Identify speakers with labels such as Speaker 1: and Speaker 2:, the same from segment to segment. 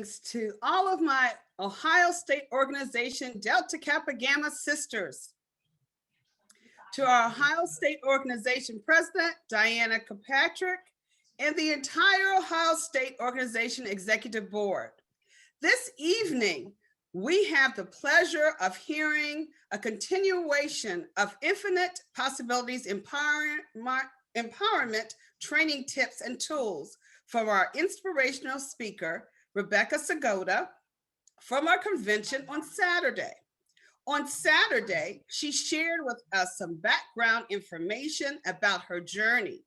Speaker 1: greetings to all of my Ohio State organization Delta Kappa Gamma sisters. To our Ohio State organization president, Diana Kirkpatrick, and the entire Ohio State organization executive board. This evening, we have the pleasure of hearing a continuation of Infinite Possibilities Empowerment training tips and tools from our inspirational speaker, Rebecca Psigoda, from our convention on Saturday. On Saturday, she shared with us some background information about her journey.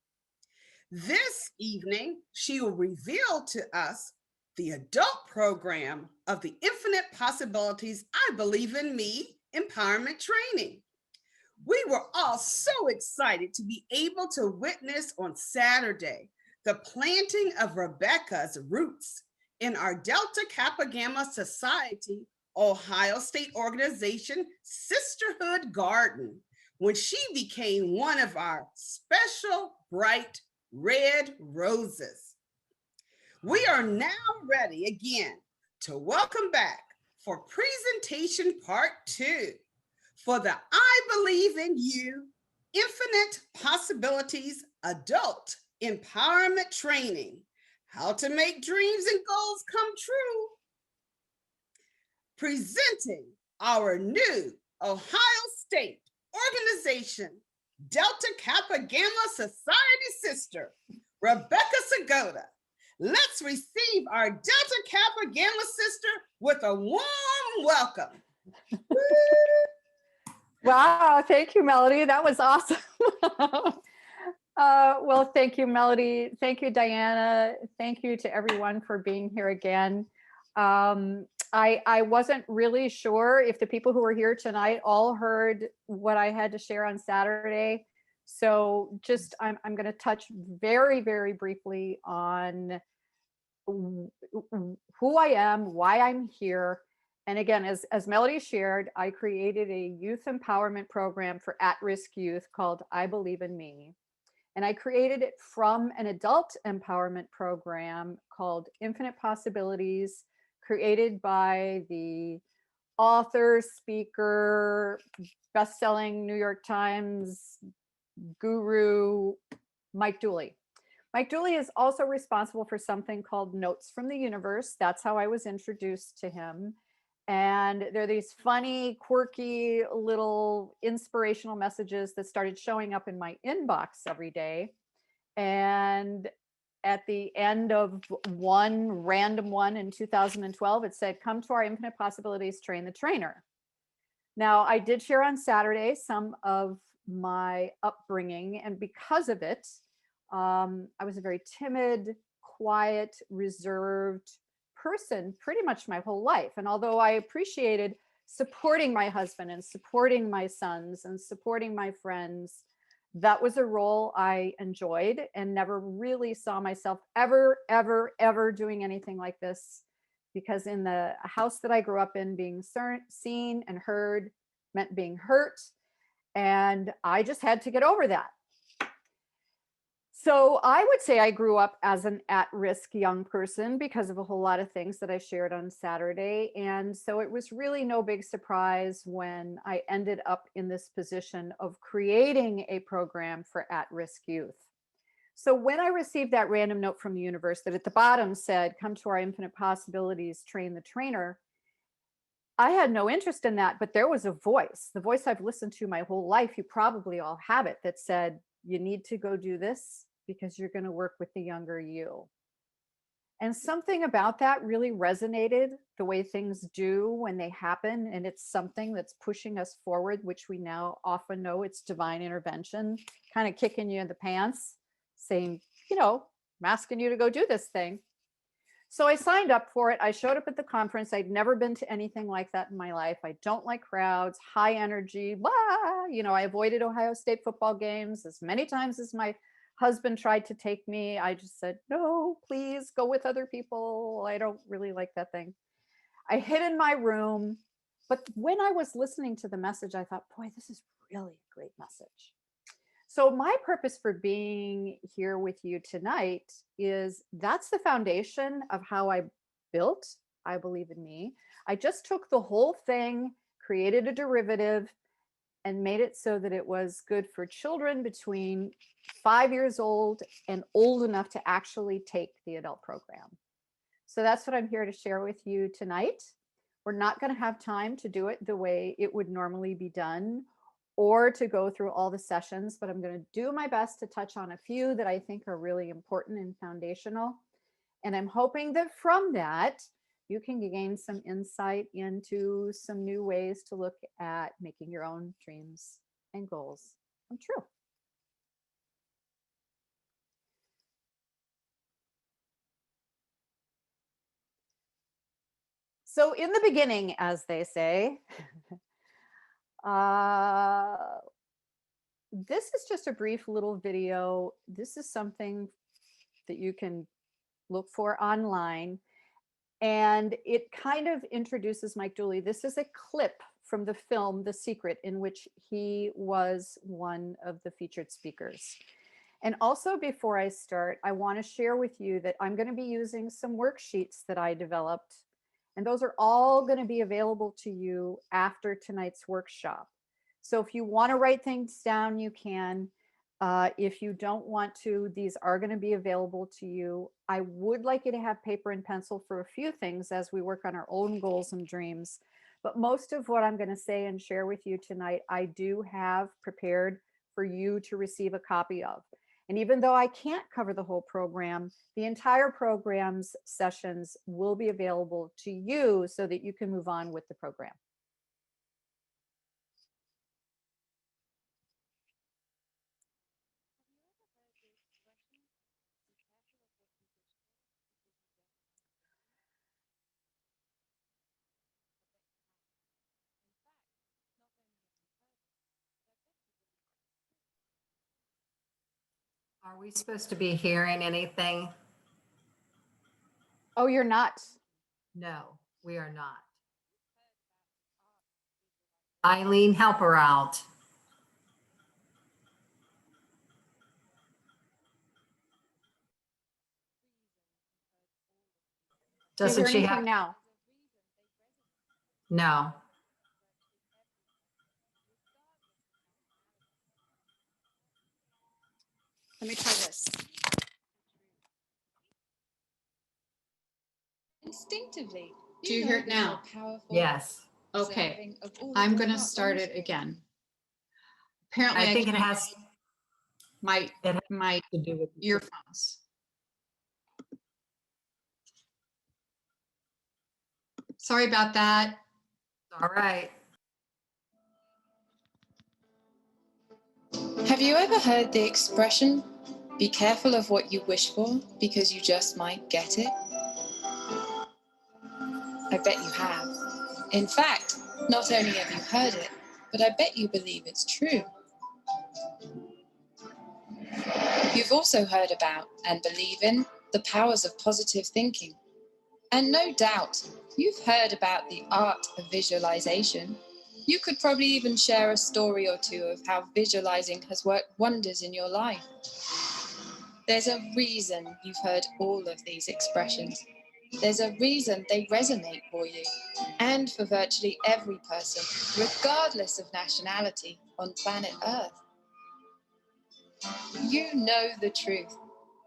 Speaker 1: This evening, she will reveal to us the adult program of the Infinite Possibilities I Believe in Me empowerment training. We were all so excited to be able to witness on Saturday the planting of Rebecca's roots in our Delta Kappa Gamma Society Ohio State organization Sisterhood Garden when she became one of our special bright red roses. We are now ready again to welcome back for presentation part 2 for the I Believe in You Infinite Possibilities Adult Empowerment Training, How to Make Dreams and Goals Come True. Presenting our new Ohio State organization, Delta Kappa Gamma Society sister, Rebecca Psigoda. Let's receive our Delta Kappa Gamma sister with a warm welcome.
Speaker 2: Wow, thank you, Melody. That was awesome. Well, thank you, Melody. Thank you, Diana. Thank you to everyone for being here again. I wasn't really sure if the people who were here tonight all heard what I had to share on Saturday. So just, I'm going to touch very, very briefly on who I am, why I'm here. And again, as Melody shared, I created a youth empowerment program for at-risk youth called I Believe in Me. And I created it from an adult empowerment program called Infinite Possibilities, created by the author, speaker, best-selling New York Times guru, Mike Dooley. Mike Dooley is also responsible for something called Notes from the Universe. That's how I was introduced to him. And there are these funny, quirky little inspirational messages that started showing up in my inbox every day. And at the end of one random one in 2012, it said, "Come to our Infinite Possibilities, train the trainer." Now, I did share on Saturday some of my upbringing, and because of it, I was a very timid, quiet, reserved person pretty much my whole life. And although I appreciated supporting my husband and supporting my sons and supporting my friends, that was a role I enjoyed and never really saw myself ever doing anything like this, because in the house that I grew up in, being seen and heard meant being hurt. And I just had to get over that. So I would say I grew up as an at-risk young person because of a whole lot of things that I shared on Saturday. And so it was really no big surprise when I ended up in this position of creating a program for at-risk youth. So when I received that random note from the universe that at the bottom said, "Come to our Infinite Possibilities, train the trainer," I had no interest in that, but there was a voice, the voice I've listened to my whole life. You probably all have it, that said, "You need to go do this because you're going to work with the younger you." And something about that really resonated, the way things do when they happen. And it's something that's pushing us forward, which we now often know it's divine intervention, kind of kicking you in the pants, saying, I'm asking you to go do this thing. So I signed up for it. I showed up at the conference. I'd never been to anything like that in my life. I don't like crowds, high energy, blah. I avoided Ohio State football games as many times as my husband tried to take me. I just said, "No, please go with other people. I don't really like that thing." I hid in my room. But when I was listening to the message, I thought, boy, this is really a great message. So my purpose for being here with you tonight is that's the foundation of how I built I believe in me. I just took the whole thing, created a derivative, and made it so that it was good for children between 5 years old and old enough to actually take the adult program. So that's what I'm here to share with you tonight. We're not going to have time to do it the way it would normally be done or to go through all the sessions, but I'm going to do my best to touch on a few that I think are really important and foundational. And I'm hoping that from that, you can gain some insight into some new ways to look at making your own dreams and goals come true. So in the beginning, as they say, this is just a brief little video. This is something that you can look for online. And it kind of introduces Mike Dooley. This is a clip from the film The Secret, in which he was one of the featured speakers. And also, before I start, I want to share with you that I'm going to be using some worksheets that I developed. And those are all going to be available to you after tonight's workshop. So if you want to write things down, you can. If you don't want to, these are going to be available to you. I would like you to have paper and pencil for a few things as we work on our own goals and dreams. But most of what I'm going to say and share with you tonight, I do have prepared for you to receive a copy of. And even though I can't cover the whole program, the entire program's sessions will be available to you so that you can move on with the program.
Speaker 3: Are we supposed to be hearing anything?
Speaker 2: Oh, you're not?
Speaker 3: No, we are not. Eileen, help her out.
Speaker 2: Do you hear
Speaker 3: Doesn't she
Speaker 2: anything
Speaker 3: have?
Speaker 2: now?
Speaker 3: No.
Speaker 2: Let me try this.
Speaker 4: Instinctively.
Speaker 5: Do you hear it now?
Speaker 3: Yes.
Speaker 5: Okay, I'm going to start it again. Apparently,
Speaker 3: I think it
Speaker 5: can't
Speaker 3: has
Speaker 5: my my
Speaker 3: to do with
Speaker 5: earphones. Sorry about that.
Speaker 3: all right.
Speaker 4: Have you ever heard the expression, be careful of what you wish for because you just might get it? I bet you have. In fact, not only have you heard it, but I bet you believe it's true. You've also heard about and believe in the powers of positive thinking. And no doubt, you've heard about the art of visualization. You could probably even share a story or two of how visualizing has worked wonders in your life. There's a reason you've heard all of these expressions. There's a reason they resonate for you and for virtually every person, regardless of nationality on planet Earth. You know the truth,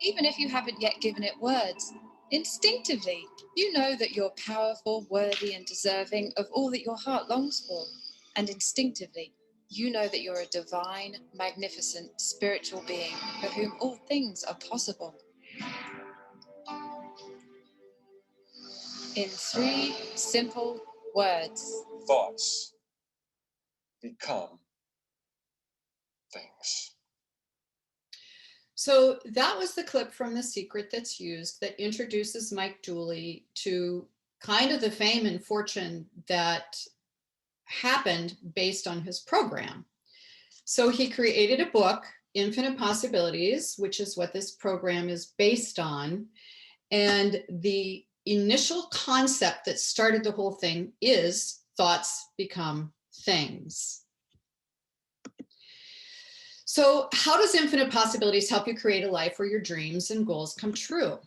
Speaker 4: even if you haven't yet given it words. Instinctively, you know that you're powerful, worthy, and deserving of all that your heart longs for. And instinctively, you know that you're a divine, magnificent, spiritual being for whom all things are possible. In 3 simple words.
Speaker 6: Thoughts become things.
Speaker 5: So that was the clip from The Secret that's used that introduces Mike Dooley to kind of the fame and fortune that happened based on his program. So he created a book, Infinite Possibilities, which is what this program is based on. And the initial concept that started the whole thing is thoughts become things. So how does Infinite Possibilities help you create a life where your dreams and goals come true?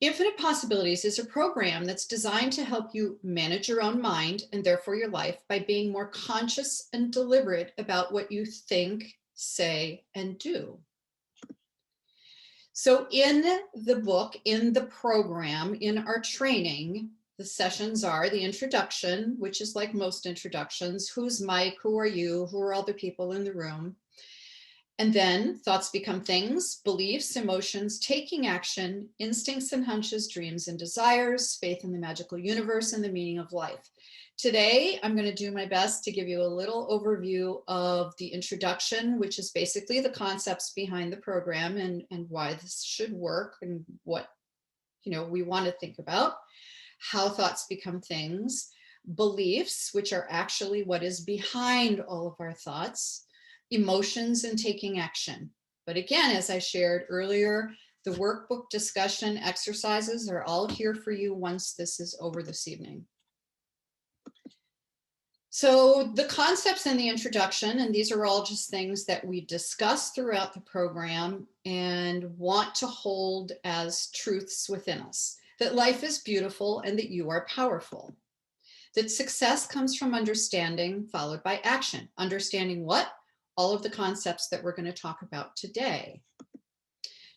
Speaker 5: Infinite Possibilities is a program that's designed to help you manage your own mind and therefore your life by being more conscious and deliberate about what you think, say, and do. So in the book, in the program, in our training, the sessions are the introduction, which is like most introductions. Who's Mike? Who are you? Who are all the people in the room? And then thoughts become things, beliefs, emotions, taking action, instincts and hunches, dreams and desires, faith in the magical universe, and the meaning of life. Today, I'm going to do my best to give you a little overview of the introduction, which is basically the concepts behind the program and why this should work and what we want to think about, how thoughts become things, beliefs, which are actually what is behind all of our thoughts, emotions, and taking action. But again, as I shared earlier, the workbook discussion exercises are all here for you once this is over this evening. So the concepts in the introduction, and these are all just things that we discuss throughout the program and want to hold as truths within us, that life is beautiful and that you are powerful, that success comes from understanding followed by action. Understanding what? All of the concepts that we're going to talk about today.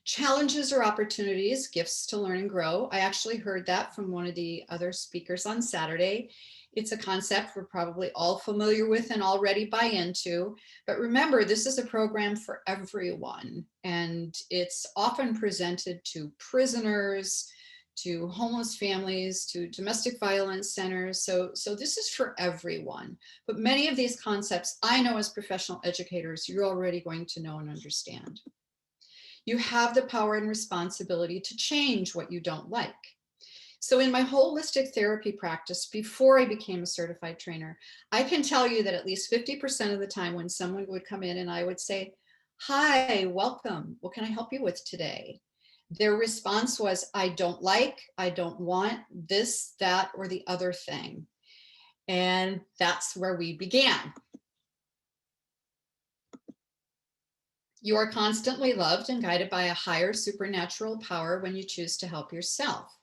Speaker 5: Challenges or opportunities, gifts to learn and grow. I actually heard that from one of the other speakers on Saturday. It's a concept we're probably all familiar with and already buy into. But remember, this is a program for everyone. And it's often presented to prisoners, to homeless families, to domestic violence centers. So this is for everyone. But many of these concepts, I know as professional educators, you're already going to know and understand. You have the power and responsibility to change what you don't like. So in my holistic therapy practice, before I became a certified trainer, I can tell you that at least 50% of the time when someone would come in and I would say, "Hi, welcome. What can I help you with today?" Their response was, "I don't like, I don't want this, that, or the other thing." And that's where we began. You are constantly loved and guided by a higher supernatural power when you choose to help yourself.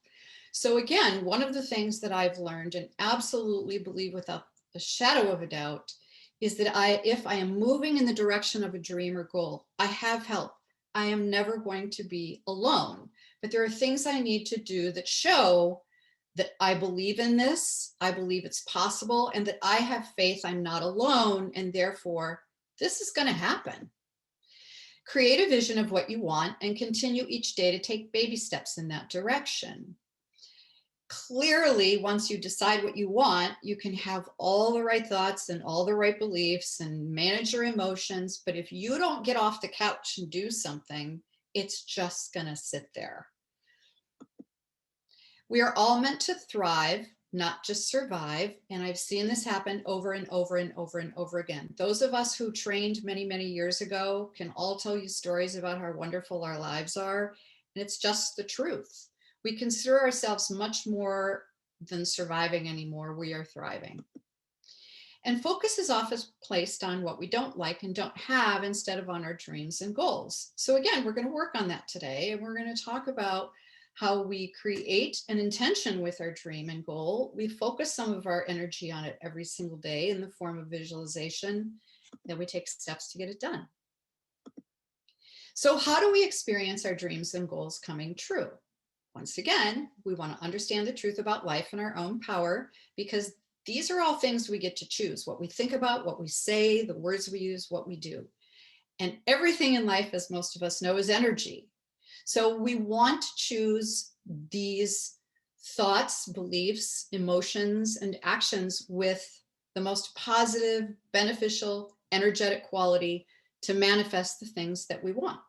Speaker 5: So again, one of the things that I've learned and absolutely believe without a shadow of a doubt is that if I am moving in the direction of a dream or goal, I have help. I am never going to be alone. But there are things I need to do that show that I believe in this, I believe it's possible, and that I have faith I'm not alone, and therefore this is going to happen. Create a vision of what you want and continue each day to take baby steps in that direction. Clearly, once you decide what you want, you can have all the right thoughts and all the right beliefs and manage your emotions. But if you don't get off the couch and do something, it's just going to sit there. We are all meant to thrive, not just survive. And I've seen this happen over and over and over and over again. Those of us who trained many, many years ago can all tell you stories about how wonderful our lives are. And it's just the truth. We consider ourselves much more than surviving anymore. We are thriving. And focus is often placed on what we don't like and don't have instead of on our dreams and goals. So again, we're going to work on that today. And we're going to talk about how we create an intention with our dream and goal. We focus some of our energy on it every single day in the form of visualization. Then we take steps to get it done. So how do we experience our dreams and goals coming true? Once again, we want to understand the truth about life and our own power, because these are all things we get to choose. What we think about, what we say, the words we use, what we do. And everything in life, as most of us know, is energy. So we want to choose these thoughts, beliefs, emotions, and actions with the most positive, beneficial, energetic quality to manifest the things that we want.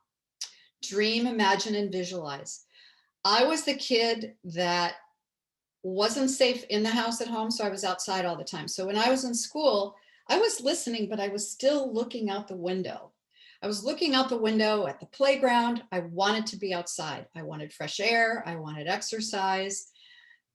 Speaker 5: Dream, imagine, and visualize. I was the kid that wasn't safe in the house at home, so I was outside all the time. So when I was in school, I was listening, but I was still looking out the window. I was looking out the window at the playground. I wanted to be outside. I wanted fresh air. I wanted exercise.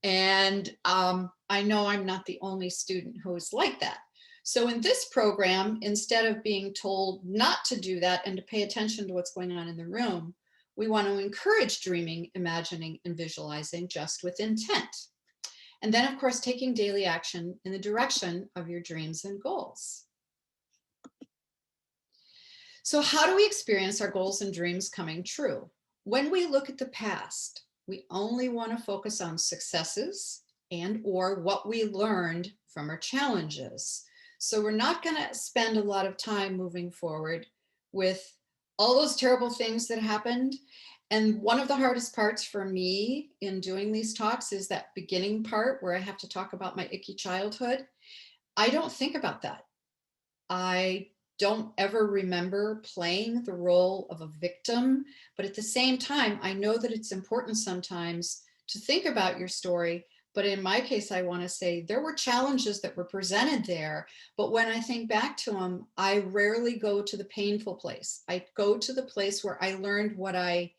Speaker 5: And I know I'm not the only student who is like that. So in this program, instead of being told not to do that and to pay attention to what's going on in the room, We want to encourage dreaming, imagining, and visualizing just with intent. And then, of course, taking daily action in the direction of your dreams and goals. So how do we experience our goals and dreams coming true? When we look at the past, we only want to focus on successes and or what we learned from our challenges. So we're not going to spend a lot of time moving forward with all those terrible things that happened. And one of the hardest parts for me in doing these talks is that beginning part where I have to talk about my icky childhood. I don't think about that. I don't ever remember playing the role of a victim, but at the same time, I know that it's important sometimes to think about your story. But in my case, I want to say there were challenges that were presented there. But when I think back to them, I rarely go to the painful place. I go to the place where I learned what I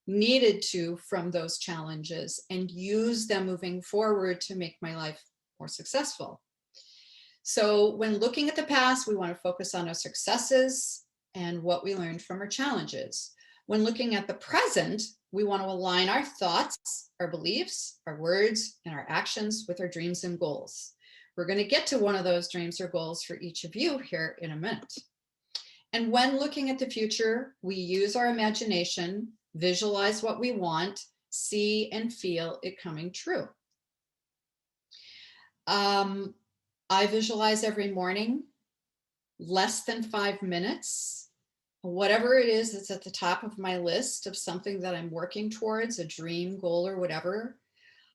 Speaker 5: needed to from those challenges and use them moving forward to make my life more successful. So when looking at the past, we want to focus on our successes and what we learned from our challenges. When looking at the present, we want to align our thoughts, our beliefs, our words, and our actions with our dreams and goals. We're going to get to one of those dreams or goals for each of you here in a minute. And when looking at the future, we use our imagination, visualize what we want, see and feel it coming true. I visualize every morning, less than 5 minutes, whatever it is that's at the top of my list of something that I'm working towards, a dream, goal, or whatever.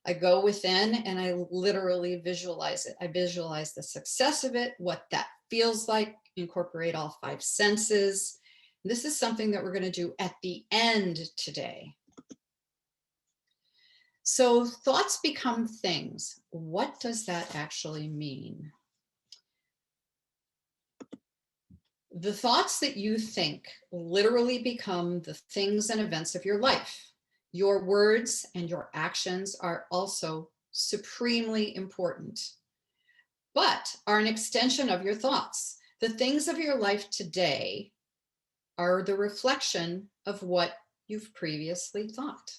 Speaker 5: I go within and I literally visualize it. I visualize the success of it, what that feels like, incorporate all 5 senses. This is something that we're going to do at the end today. So thoughts become things. What does that actually mean? The thoughts that you think literally become the things and events of your life. Your words and your actions are also supremely important, but are an extension of your thoughts. The things of your life today are the reflection of what you've previously thought.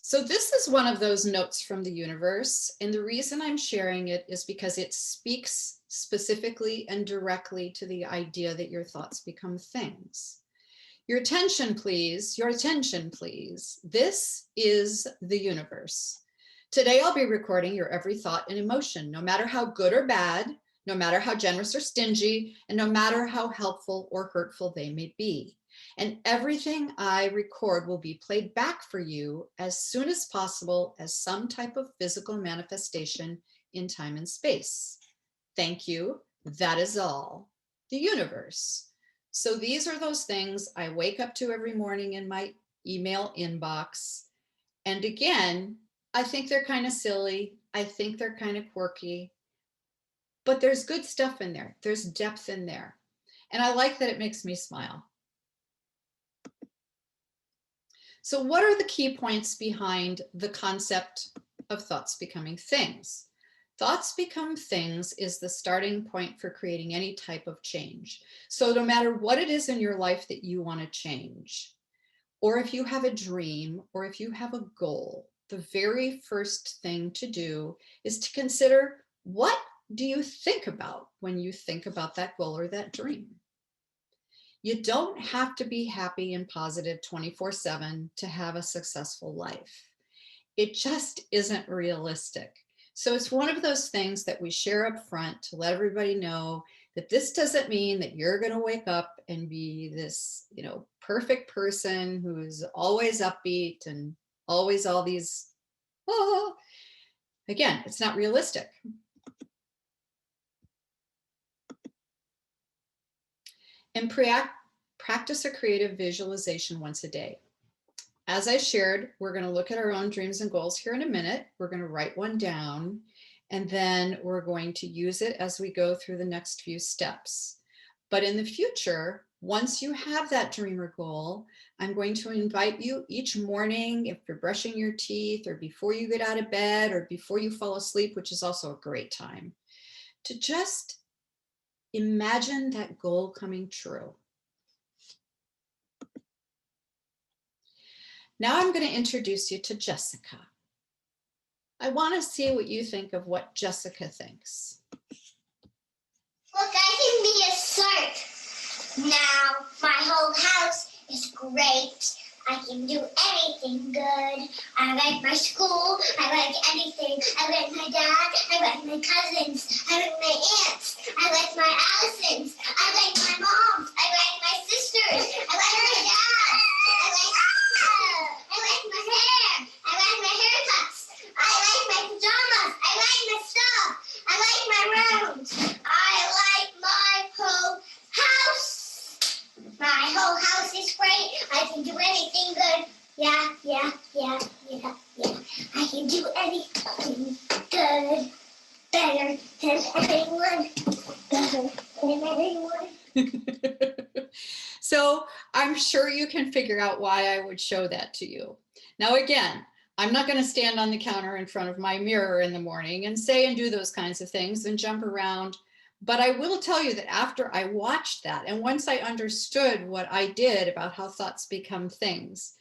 Speaker 5: So this is one of those notes from the universe, and the reason I'm sharing it is because it speaks specifically and directly to the idea that your thoughts become things. Your attention, please. Your attention, please. This is the universe. Today, I'll be recording your every thought and emotion, no matter how good or bad, no matter how generous or stingy, and no matter how helpful or hurtful they may be. And everything I record will be played back for you as soon as possible as some type of physical manifestation in time and space. Thank you. That is all. The universe. So these are those things I wake up to every morning in my email inbox. And again, I think they're kind of silly. I think they're kind of quirky, but there's good stuff in there. There's depth in there. And I like that it makes me smile. So what are the key points behind the concept of thoughts becoming things? Thoughts become things is the starting point for creating any type of change. So no matter what it is in your life that you want to change, or if you have a dream, or if you have a goal, the very first thing to do is to consider, what do you think about when you think about that goal or that dream? You don't have to be happy and positive 24/7 to have a successful life. It just isn't realistic. So it's one of those things that we share up front to let everybody know that this doesn't mean that you're going to wake up and be this, perfect person who's always upbeat and always all these, again, it's not realistic. And practice a creative visualization once a day. As I shared, we're going to look at our own dreams and goals here in a minute. We're going to write one down, and then we're going to use it as we go through the next few steps. But in the future, once you have that dream or goal, I'm going to invite you each morning, if you're brushing your teeth or before you get out of bed or before you fall asleep, which is also a great time, to just imagine that goal coming true. Now I'm going to introduce you to Jessica. I want to see what you think of what Jessica thinks.
Speaker 7: Look, I can be a shark. Now my whole house is great. I can do anything good. I like my school. I like anything. I like my dad. I like my cousins. I like my aunts. I like my Allisons. I like my moms. I like my sisters. I like my dad. I like my hair. I like my haircuts. I like my pajamas. I like my stuff. I like my rooms. I like my whole house. My whole house is great. I can do anything good. Yeah. I can do anything good. Better than anyone. Better than anyone.
Speaker 5: So I'm sure you can figure out why I would show that to you. Now, again, I'm not going to stand on the counter in front of my mirror in the morning and say and do those kinds of things and jump around. But I will tell you that after I watched that, and once I understood what I did about how thoughts become things,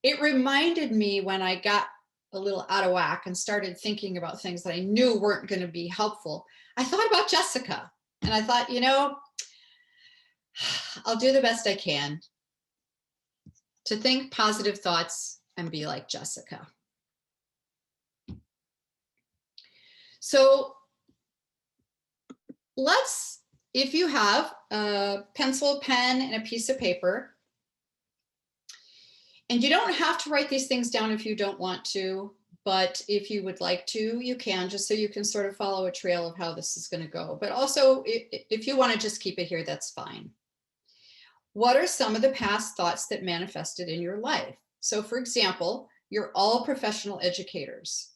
Speaker 5: it reminded me when I got a little out of whack and started thinking about things that I knew weren't going to be helpful. I thought about Jessica, and I thought, you know, I'll do the best I can to think positive thoughts and be like Jessica. So let's, if you have a pencil, pen, and a piece of paper, and you don't have to write these things down if you don't want to, but if you would like to, you can, just so you can sort of follow a trail of how this is going to go. But also, if you want to just keep it here, that's fine. What are some of the past thoughts that manifested in your life? So for example, you're all professional educators.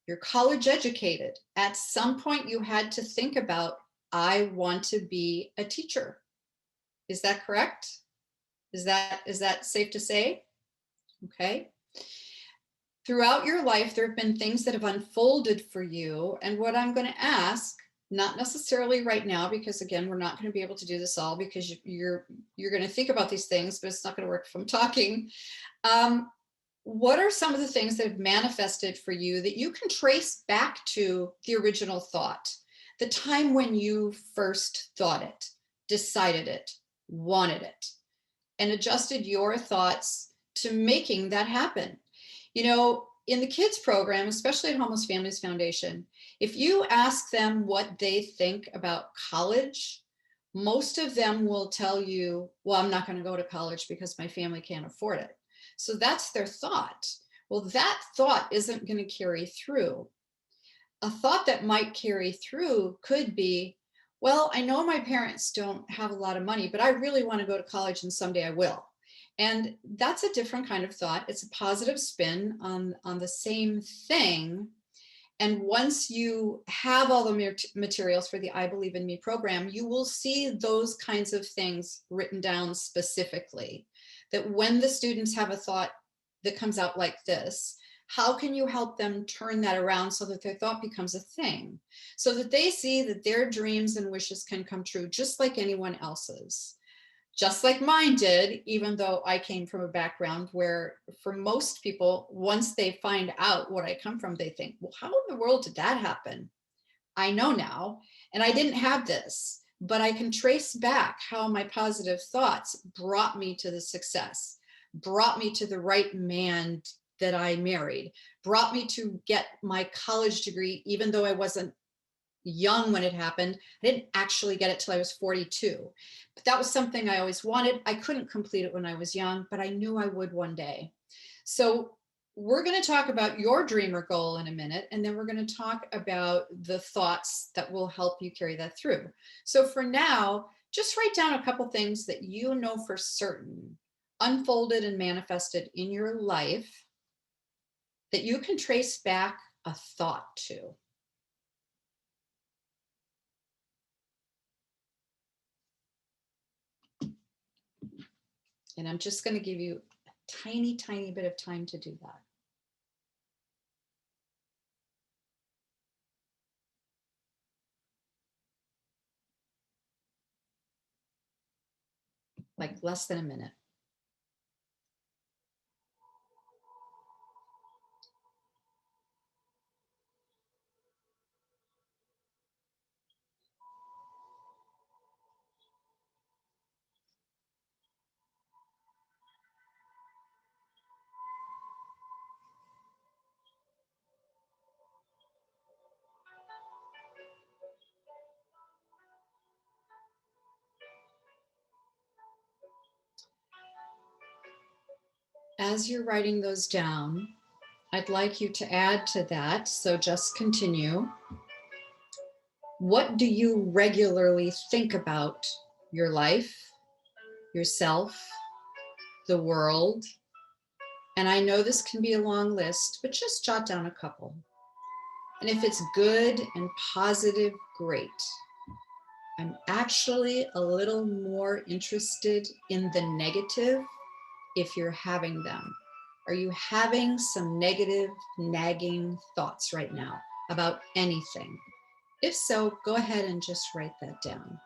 Speaker 5: You're college educated. At some point you had to think about, I want to be a teacher. Is that correct? Is that safe to say? Okay. Throughout your life, there have been things that have unfolded for you. And what I'm going to ask, not necessarily right now, because again, we're not going to be able to do this all because you're going to think about these things, but it's not going to work if I'm talking. What are some of the things that have manifested for you that you can trace back to the original thought, the time when you first thought it, decided it, wanted it, and adjusted your thoughts to making that happen? You know, in the kids program, especially at Homeless Families Foundation, if you ask them what they think about college, most of them will tell you, well, I'm not going to go to college because my family can't afford it. So that's their thought. Well, that thought isn't going to carry through. A thought that might carry through could be, well, I know my parents don't have a lot of money, but I really want to go to college and someday I will. And that's a different kind of thought. It's a positive spin on the same thing. And once you have all the materials for the I Believe in Me program, you will see those kinds of things written down specifically. That when the students have a thought that comes out like this, how can you help them turn that around so that their thought becomes a thing? So that they see that their dreams and wishes can come true just like anyone else's. Just like mine did, even though I came from a background where for most people, once they find out what I come from, they think, well, how in the world did that happen? I know now, and I didn't have this, but I can trace back how my positive thoughts brought me to the success, brought me to the right man that I married, brought me to get my college degree, even though I wasn't young when it happened. I didn't actually get it till I was 42. But that was something I always wanted. I couldn't complete it when I was young, but I knew I would one day. So we're going to talk about your dream or goal in a minute, and then we're going to talk about the thoughts that will help you carry that through. So for now, just write down a couple things that you know for certain unfolded and manifested in your life that you can trace back a thought to. And I'm just going to give you a tiny, tiny bit of time to do that. Like less than a minute. as you're writing those down, I'd like you to add to that. So just continue. What do you regularly think about your life, yourself, the world? And I know this can be a long list, but just jot down a couple. And if it's good and positive, great. I'm actually a little more interested in the negative if you're having them. Are you having some negative, nagging thoughts right now about anything? If so, go ahead and just write that down.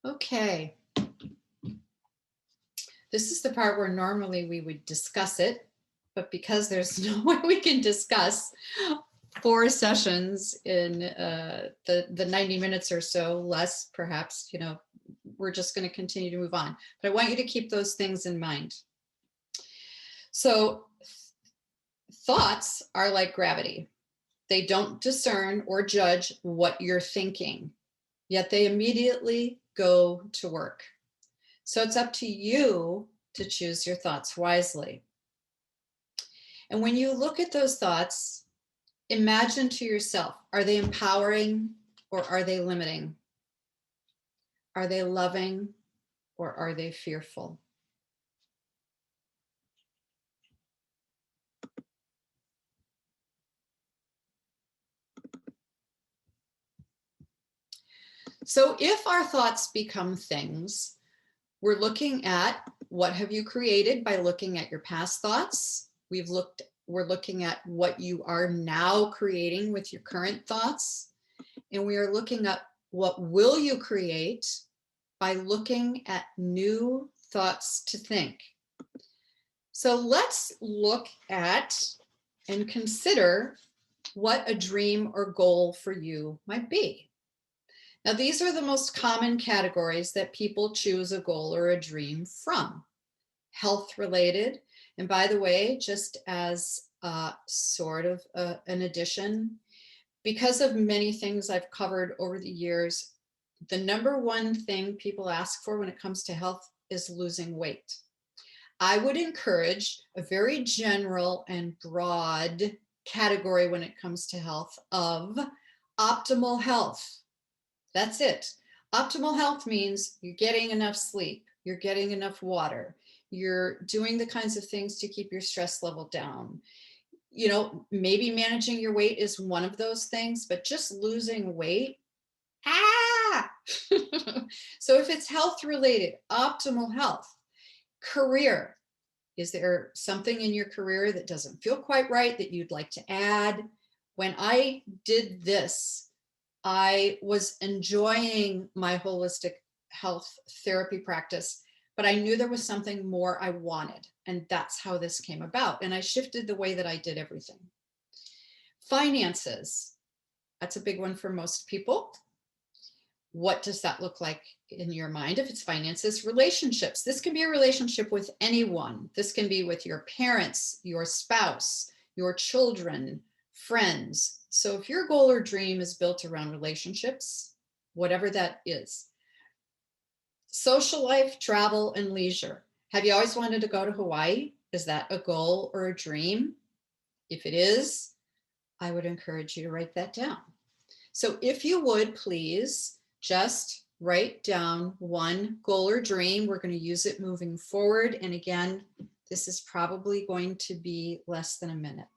Speaker 5: Okay. This is the part where normally we would discuss it, but because there's no way we can discuss 4 sessions in the 90 minutes or so, less perhaps, we're just going to continue to move on. But I want you to keep those things in mind. So thoughts are like gravity. They don't discern or judge what you're thinking, yet they immediately go to work. So it's up to you to choose your thoughts wisely. And when you look at those thoughts, imagine to yourself, are they empowering or are they limiting? Are they loving or are they fearful? So if our thoughts become things, we're looking at what have you created by looking at your past thoughts. We're looking at what you are now creating with your current thoughts. And we are looking at what will you create by looking at new thoughts to think. So let's look at and consider what a dream or goal for you might be. Now, these are the most common categories that people choose a goal or a dream from. Health related. And by the way, just as sort of an addition, because of many things I've covered over the years, the number one thing people ask for when it comes to health is losing weight. I would encourage a very general and broad category when it comes to health of optimal health. That's it. Optimal health means you're getting enough sleep, you're getting enough water, you're doing the kinds of things to keep your stress level down. Maybe managing your weight is one of those things, but just losing weight, So if it's health related, optimal health. Career, is there something in your career that doesn't feel quite right that you'd like to add? When I did this, I was enjoying my holistic health therapy practice, but I knew there was something more I wanted. And that's how this came about. And I shifted the way that I did everything. Finances, that's a big one for most people. What does that look like in your mind if it's finances? Relationships, this can be a relationship with anyone. This can be with your parents, your spouse, your children, friends. So if your goal or dream is built around relationships, whatever that is, Social life, travel, and leisure. Have you always wanted to go to Hawaii? Is that a goal or a dream? If it is, I would encourage you to write that down. So if you would, please just write down one goal or dream. We're going to use it moving forward. And again, this is probably going to be less than a minute.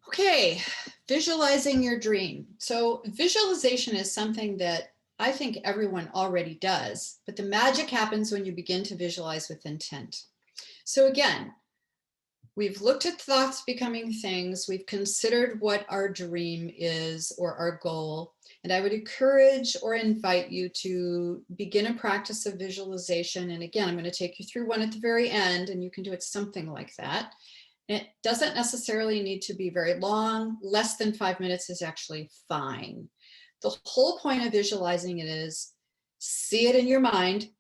Speaker 5: Okay, visualizing your dream. So visualization is something that I think everyone already does, but the magic happens when you begin to visualize with intent. So again, we've looked at thoughts becoming things, we've considered what our dream is or our goal, and I would encourage or invite you to begin a practice of visualization. And again, I'm going to take you through one at the very end, and you can do it something like that. It doesn't necessarily need to be very long. Less than 5 minutes is actually fine. The whole point of visualizing it is see it in your mind,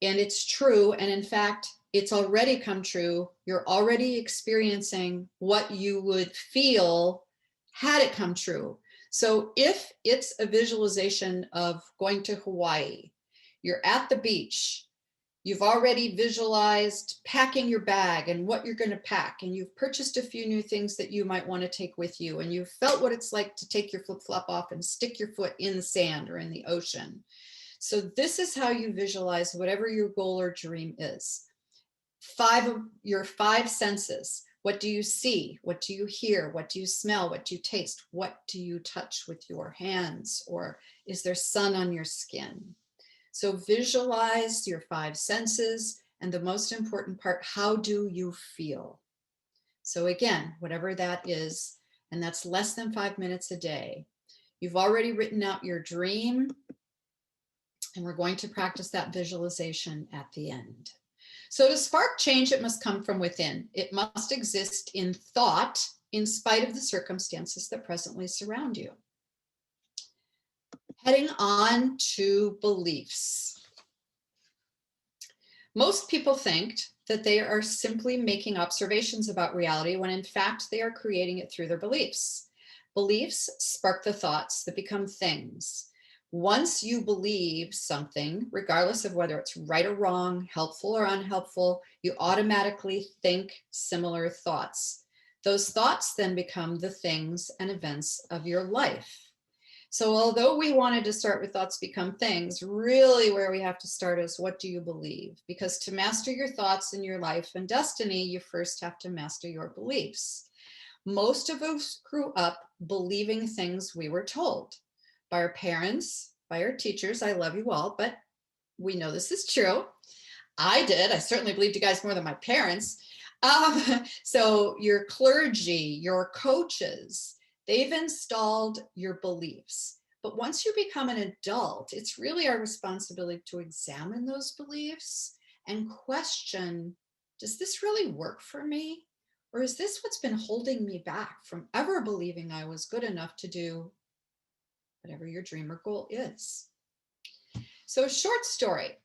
Speaker 5: and it's true. And in fact, it's already come true. You're already experiencing what you would feel had it come true. So if it's a visualization of going to Hawaii, you're at the beach, you've already visualized packing your bag and what you're going to pack, and you've purchased a few new things that you might want to take with you, and you've felt what it's like to take your flip-flop off and stick your foot in the sand or in the ocean. So this is how you visualize whatever your goal or dream is. Your five senses. What do you see? What do you hear? What do you smell? What do you taste? What do you touch with your hands? Or is there sun on your skin? So visualize your five senses, and the most important part, how do you feel? So again, whatever that is, and that's less than 5 minutes a day. You've already written out your dream, and we're going to practice that visualization at the end. So to spark change, it must come from within. It must exist in thought, in spite of the circumstances that presently surround you. Heading on to beliefs. Most people think that they are simply making observations about reality when in fact they are creating it through their beliefs. Beliefs spark the thoughts that become things. Once you believe something, regardless of whether it's right or wrong, helpful or unhelpful, you automatically think similar thoughts. Those thoughts then become the things and events of your life. So although we wanted to start with thoughts become things, really where we have to start is what do you believe? Because to master your thoughts in your life and destiny, you first have to master your beliefs. Most of us grew up believing things we were told by our parents, by our teachers. I love you all, but we know this is true. I did. I certainly believed you guys more than my parents. So your clergy, your coaches, they've installed your beliefs. But once you become an adult, it's really our responsibility to examine those beliefs and question, does this really work for me? Or is this what's been holding me back from ever believing I was good enough to do whatever your dream or goal is? So a short story.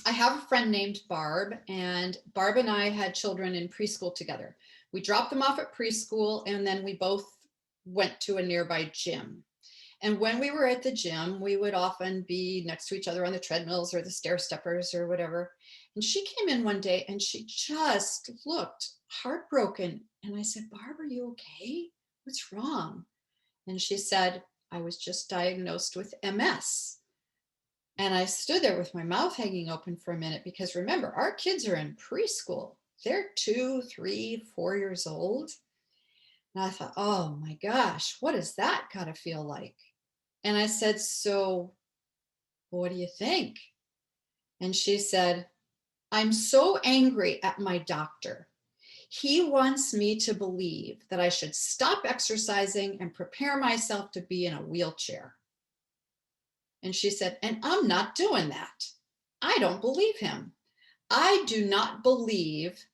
Speaker 5: I have a friend named Barb, and Barb and I had children in preschool together. We dropped them off at preschool, and then we both went to a nearby gym. And when we were at the gym, we would often be next to each other on the treadmills or the stair steppers or whatever. And she came in one day and she just looked heartbroken. And I said, Barb, are you okay? What's wrong? And she said, I was just diagnosed with MS. And I stood there with my mouth hanging open for a minute, because remember, our kids are in preschool. They're 2, 3, 4 years old. And I thought, oh my gosh, what does that gotta feel like? And I said, so what do you think? And she said, I'm so angry at my doctor. He wants me to believe that I should stop exercising and prepare myself to be in a wheelchair. And she said, and I'm not doing that. I don't believe him. I do not believe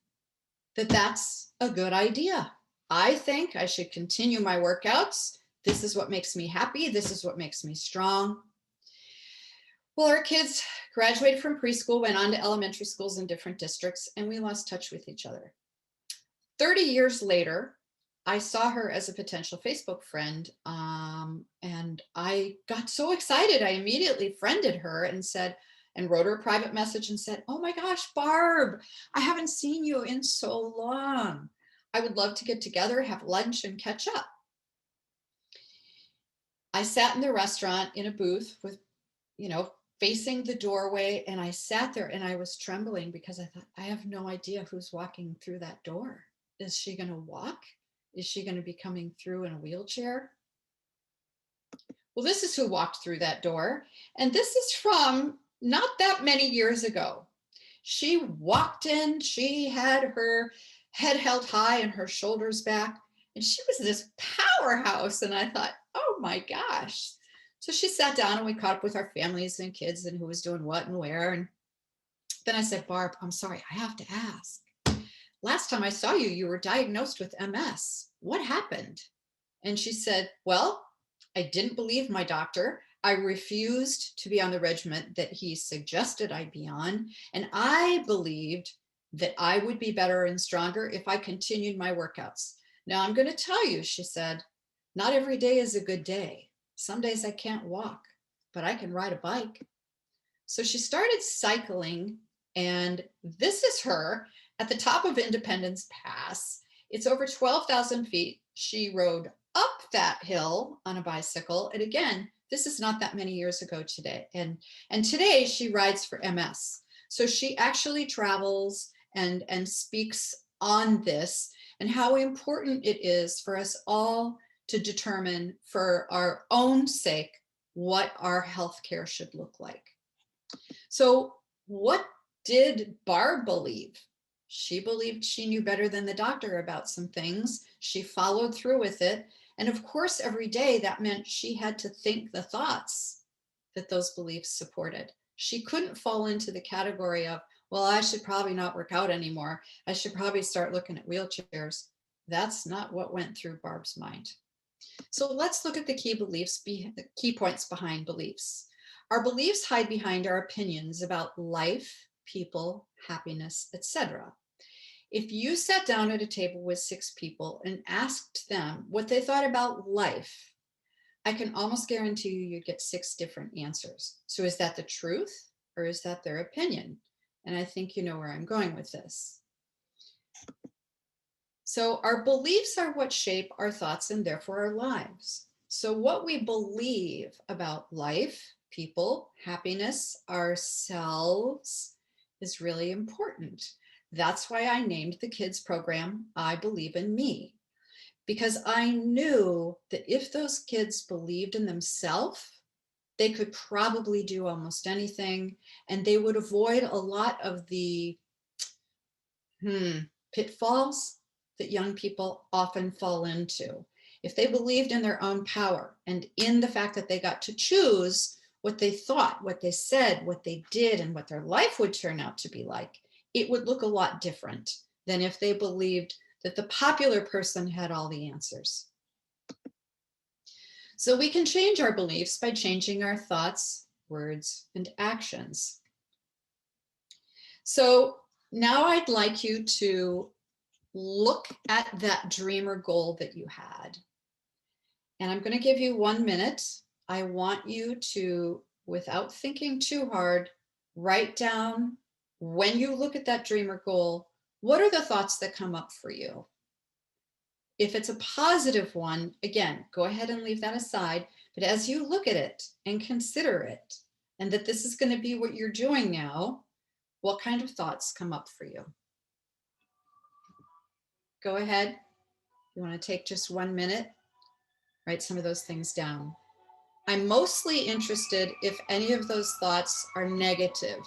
Speaker 5: that that's a good idea. I think I should continue my workouts. This is what makes me happy. This is what makes me strong. Well, our kids graduated from preschool, went on to elementary schools in different districts, and we lost touch with each other. 30 years later, I saw her as a potential Facebook friend, and I got so excited. I immediately friended her and said, and wrote her a private message and said, oh my gosh, Barb, I haven't seen you in so long. I would love to get together, have lunch, and catch up. I sat in the restaurant in a booth with, facing the doorway, and I sat there and I was trembling because I thought, I have no idea who's walking through that door. Is she going to walk? Is she going to be coming through in a wheelchair? Well, this is who walked through that door. And this is from not that many years ago. She walked in, she had her head held high and her shoulders back, and she was this powerhouse. And I thought, oh my gosh. So she sat down and we caught up with our families and kids and who was doing what and where. And then I said, Barb, I'm sorry, I have to ask. Last time I saw you, you were diagnosed with MS. What happened? And she said, well, I didn't believe my doctor. I refused to be on the regimen that he suggested I be on. And I believed that I would be better and stronger if I continued my workouts. Now I'm going to tell you, she said, not every day is a good day. Some days I can't walk, but I can ride a bike. So she started cycling, and this is her at the top of Independence Pass. It's over 12,000 feet. She rode up that hill on a bicycle. And again, this is not that many years ago today. And today she rides for MS. So she actually travels and speaks on this and how important it is for us all to determine for our own sake what our healthcare should look like. So what did Barb believe? She believed she knew better than the doctor about some things. She followed through with it. And of course, every day that meant she had to think the thoughts that those beliefs supported. She couldn't fall into the category of, well, I should probably not work out anymore. I should probably start looking at wheelchairs. That's not what went through Barb's mind. So let's look at the the key points behind beliefs. Our beliefs hide behind our opinions about life, people, happiness, etc. If you sat down at a table with 6 people and asked them what they thought about life, I can almost guarantee you'd get 6 different answers. So is that the truth or is that their opinion? And I think you know where I'm going with this. So our beliefs are what shape our thoughts and therefore our lives. So what we believe about life, people, happiness, ourselves is really important. That's why I named the kids program, I Believe in Me, because I knew that if those kids believed in themselves, they could probably do almost anything, and they would avoid a lot of the pitfalls that young people often fall into. If they believed in their own power and in the fact that they got to choose what they thought, what they said, what they did, and what their life would turn out to be like, it would look a lot different than if they believed that the popular person had all the answers. So we can change our beliefs by changing our thoughts, words, and actions. So now I'd like you to look at that dream or goal that you had. And I'm going to give you 1 minute. I want you to, without thinking too hard, write down, when you look at that dream or goal, what are the thoughts that come up for you? If it's a positive one, again, go ahead and leave that aside. But as you look at it and consider it, and that this is going to be what you're doing now, what kind of thoughts come up for you? Go ahead. You want to take just 1 minute, write some of those things down. I'm mostly interested if any of those thoughts are negative.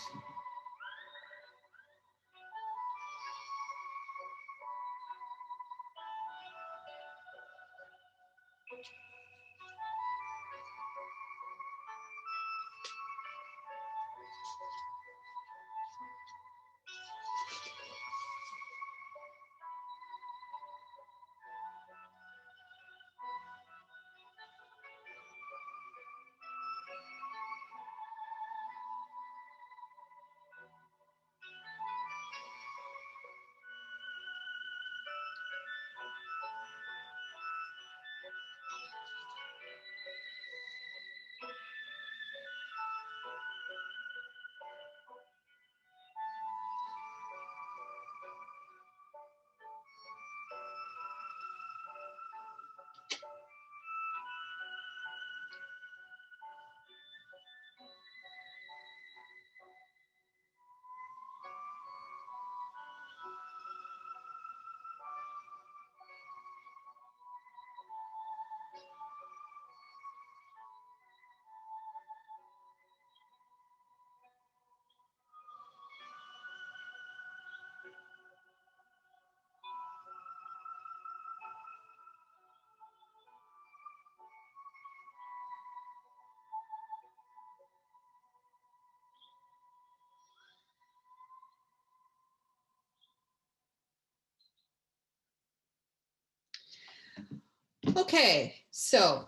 Speaker 5: Okay, so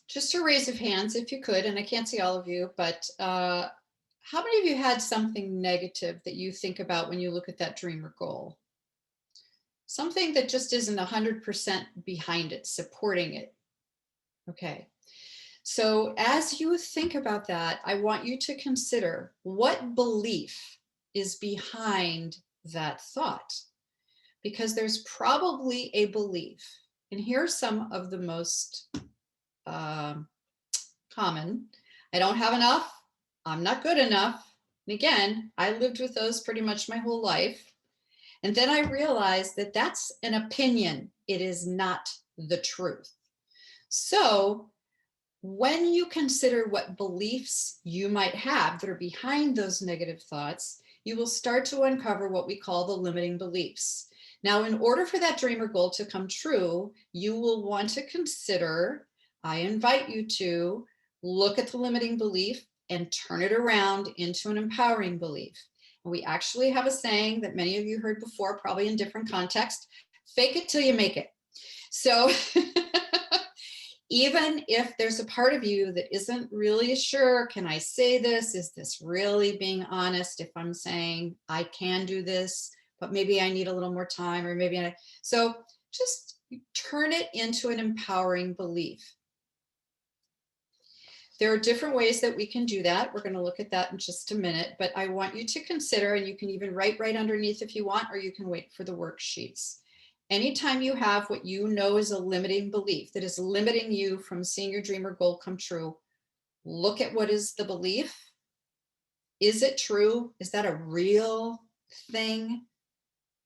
Speaker 5: just a raise of hands if you could, and I can't see all of you, but how many of you had something negative that you think about when you look at that dream or goal? Something that just isn't 100% behind it, supporting it. Okay, so as you think about that, I want you to consider what belief is behind that thought, because there's probably a belief. And here are some of the most common. I don't have enough. I'm not good enough. And again, I lived with those pretty much my whole life. And then I realized that that's an opinion. It is not the truth. So when you consider what beliefs you might have that are behind those negative thoughts, you will start to uncover what we call the limiting beliefs. Now, in order for that dream or goal to come true, you will want to consider, I invite you to look at the limiting belief and turn it around into an empowering belief. And we actually have a saying that many of you heard before, probably in different contexts, fake it till you make it. So even if there's a part of you that isn't really sure, can I say this? Is this really being honest if I'm saying I can do this, but maybe I need a little more time, or maybe so just turn it into an empowering belief. There are different ways that we can do that. We're going to look at that in just a minute, but I want you to consider, and you can even write right underneath if you want, or you can wait for the worksheets. Anytime you have what you know is a limiting belief that is limiting you from seeing your dream or goal come true, look at what is the belief. Is it true? Is that a real thing?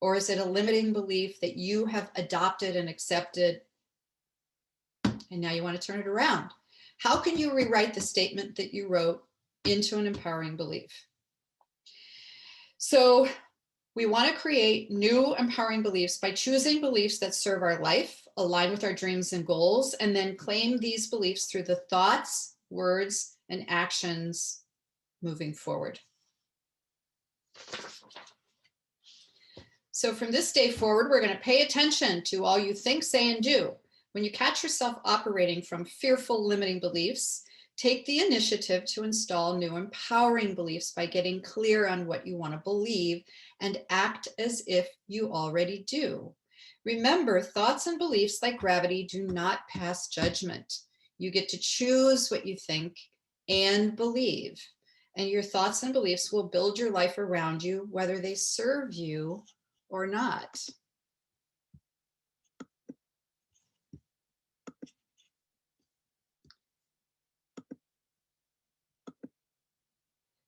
Speaker 5: Or is it a limiting belief that you have adopted and accepted, and now you want to turn it around? How can you rewrite the statement that you wrote into an empowering belief? So we want to create new empowering beliefs by choosing beliefs that serve our life, align with our dreams and goals, and then claim these beliefs through the thoughts, words, and actions moving forward. So from this day forward, we're going to pay attention to all you think, say, and do. When you catch yourself operating from fearful, limiting beliefs, take the initiative to install new empowering beliefs by getting clear on what you want to believe and act as if you already do. Remember, thoughts and beliefs, like gravity, do not pass judgment. You get to choose what you think and believe, and your thoughts and beliefs will build your life around you, whether they serve you or not.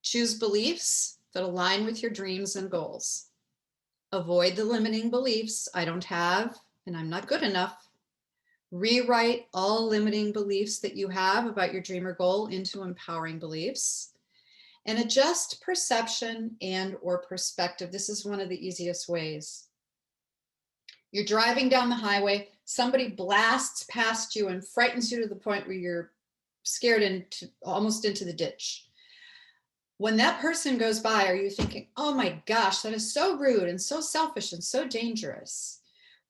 Speaker 5: Choose beliefs that align with your dreams and goals. Avoid the limiting beliefs, I don't have, and I'm not good enough. Rewrite all limiting beliefs that you have about your dream or goal into empowering beliefs. And adjust perception and or perspective. This is one of the easiest ways. You're driving down the highway, somebody blasts past you and frightens you to the point where you're scared into almost into the ditch. When that person goes by, are you thinking, oh my gosh, that is so rude and so selfish and so dangerous?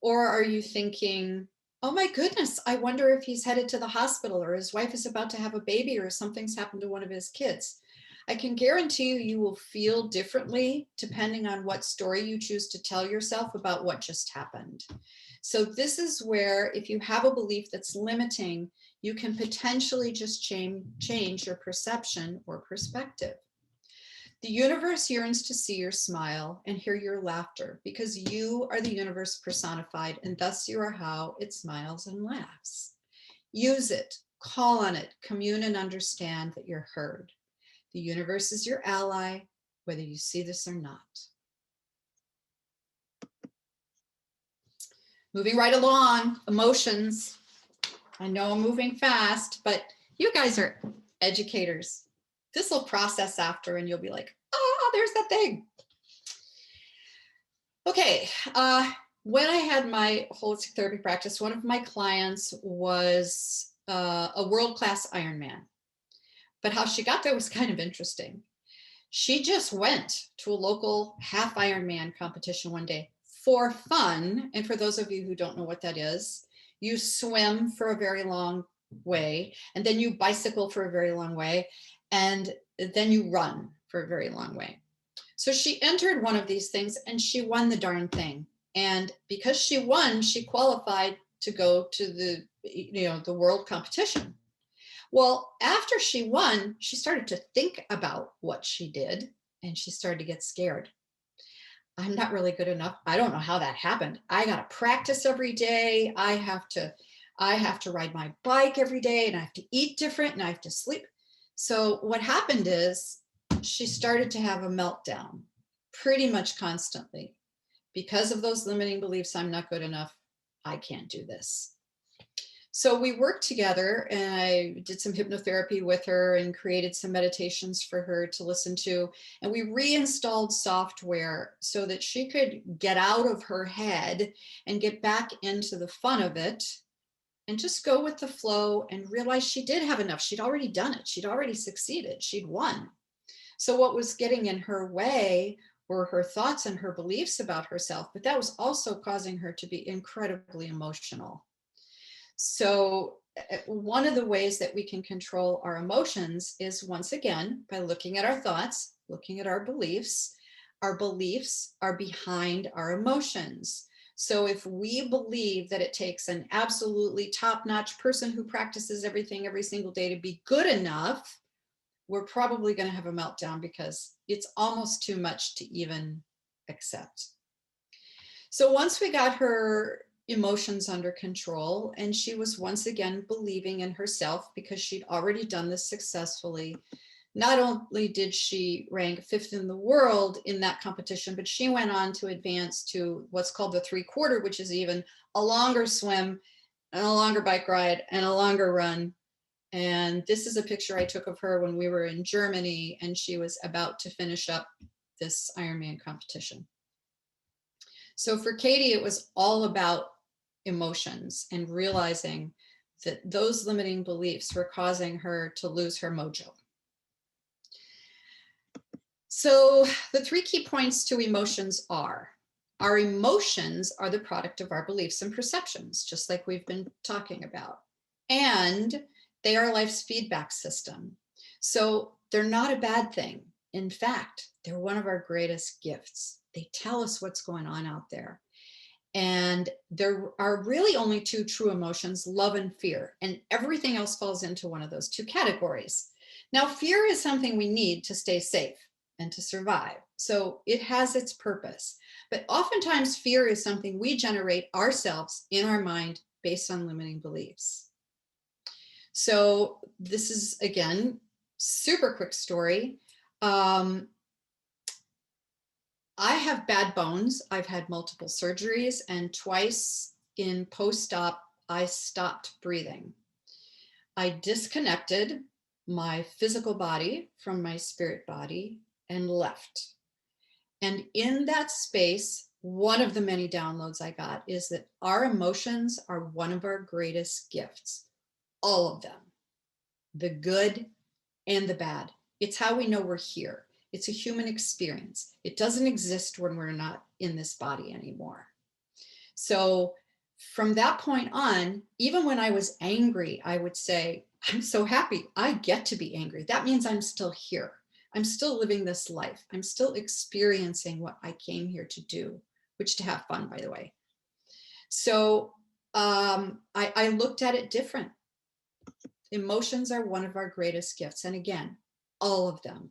Speaker 5: Or are you thinking, oh my goodness, I wonder if he's headed to the hospital or his wife is about to have a baby or something's happened to one of his kids? I can guarantee you will feel differently depending on what story you choose to tell yourself about what just happened. So this is where, if you have a belief that's limiting, you can potentially just change your perception or perspective. The universe yearns to see your smile and hear your laughter because you are the universe personified, and thus you are how it smiles and laughs. Use it, call on it, commune and understand that you're heard. The universe is your ally, whether you see this or not. Moving right along, emotions. I know I'm moving fast, but you guys are educators. This will process after and you'll be like, oh, there's that thing. Okay, when I had my holistic therapy practice, one of my clients was a world-class Ironman. But how she got there was kind of interesting. She just went to a local half Ironman competition one day for fun. And for those of you who don't know what that is, you swim for a very long way, and then you bicycle for a very long way, and then you run for a very long way. So she entered one of these things and she won the darn thing. And because she won, she qualified to go to the world competition. Well, after she won, she started to think about what she did and she started to get scared. I'm not really good enough. I don't know how that happened. I got to practice every day. I have to ride my bike every day, and I have to eat different, and I have to sleep. So what happened is she started to have a meltdown pretty much constantly because of those limiting beliefs. I'm not good enough. I can't do this. So we worked together and I did some hypnotherapy with her and created some meditations for her to listen to. And we reinstalled software so that she could get out of her head and get back into the fun of it and just go with the flow and realize she did have enough. She'd already done it. She'd already succeeded. She'd won. So what was getting in her way were her thoughts and her beliefs about herself, but that was also causing her to be incredibly emotional. So one of the ways that we can control our emotions is, once again, by looking at our thoughts, looking at our beliefs. Our beliefs are behind our emotions. So if we believe that it takes an absolutely top-notch person who practices everything every single day to be good enough, we're probably going to have a meltdown because it's almost too much to even accept. So once we got her emotions under control and she was once again believing in herself because she'd already done this successfully, not only did she rank 5th in the world in that competition, but she went on to advance to what's called the 3/4, which is even a longer swim and a longer bike ride and a longer run. And this is a picture I took of her when we were in Germany and she was about to finish up this Ironman competition. So for Katie, it was all about emotions and realizing that those limiting beliefs were causing her to lose her mojo. So the 3 key points to emotions are: our emotions are the product of our beliefs and perceptions, just like we've been talking about. And they are life's feedback system. So they're not a bad thing. In fact, they're one of our greatest gifts. They tell us what's going on out there. And there are really only 2 true emotions, love and fear, and everything else falls into one of those 2 categories. Now, fear is something we need to stay safe and to survive. So it has its purpose. But oftentimes fear is something we generate ourselves in our mind based on limiting beliefs. So this is, again, super quick story. I have bad bones. I've had multiple surgeries, and twice in post-op I stopped breathing. I disconnected my physical body from my spirit body and left. And in that space, one of the many downloads I got is that our emotions are one of our greatest gifts. All of them, the good and the bad. It's how we know we're here. It's a human experience. It doesn't exist when we're not in this body anymore. So from that point on, even when I was angry, I would say, I'm so happy I get to be angry. That means I'm still here. I'm still living this life. I'm still experiencing what I came here to do, which to have fun, by the way. So I looked at it different. Emotions are one of our greatest gifts. And again, all of them.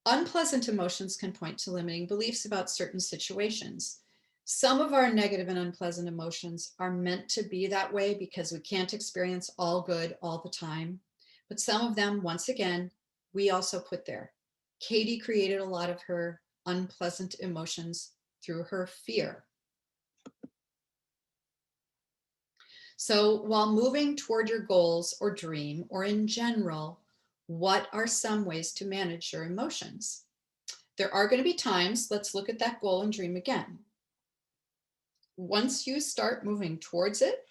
Speaker 5: Unpleasant emotions can point to limiting beliefs about certain situations. Some of our negative and unpleasant emotions are meant to be that way because we can't experience all good all the time. But some of them, once again, we also put there. Katie created a lot of her unpleasant emotions through her fear. So while moving toward your goals or dream, or in general, what are some ways to manage your emotions? There are going to be times, let's look at that goal and dream again. Once you start moving towards it,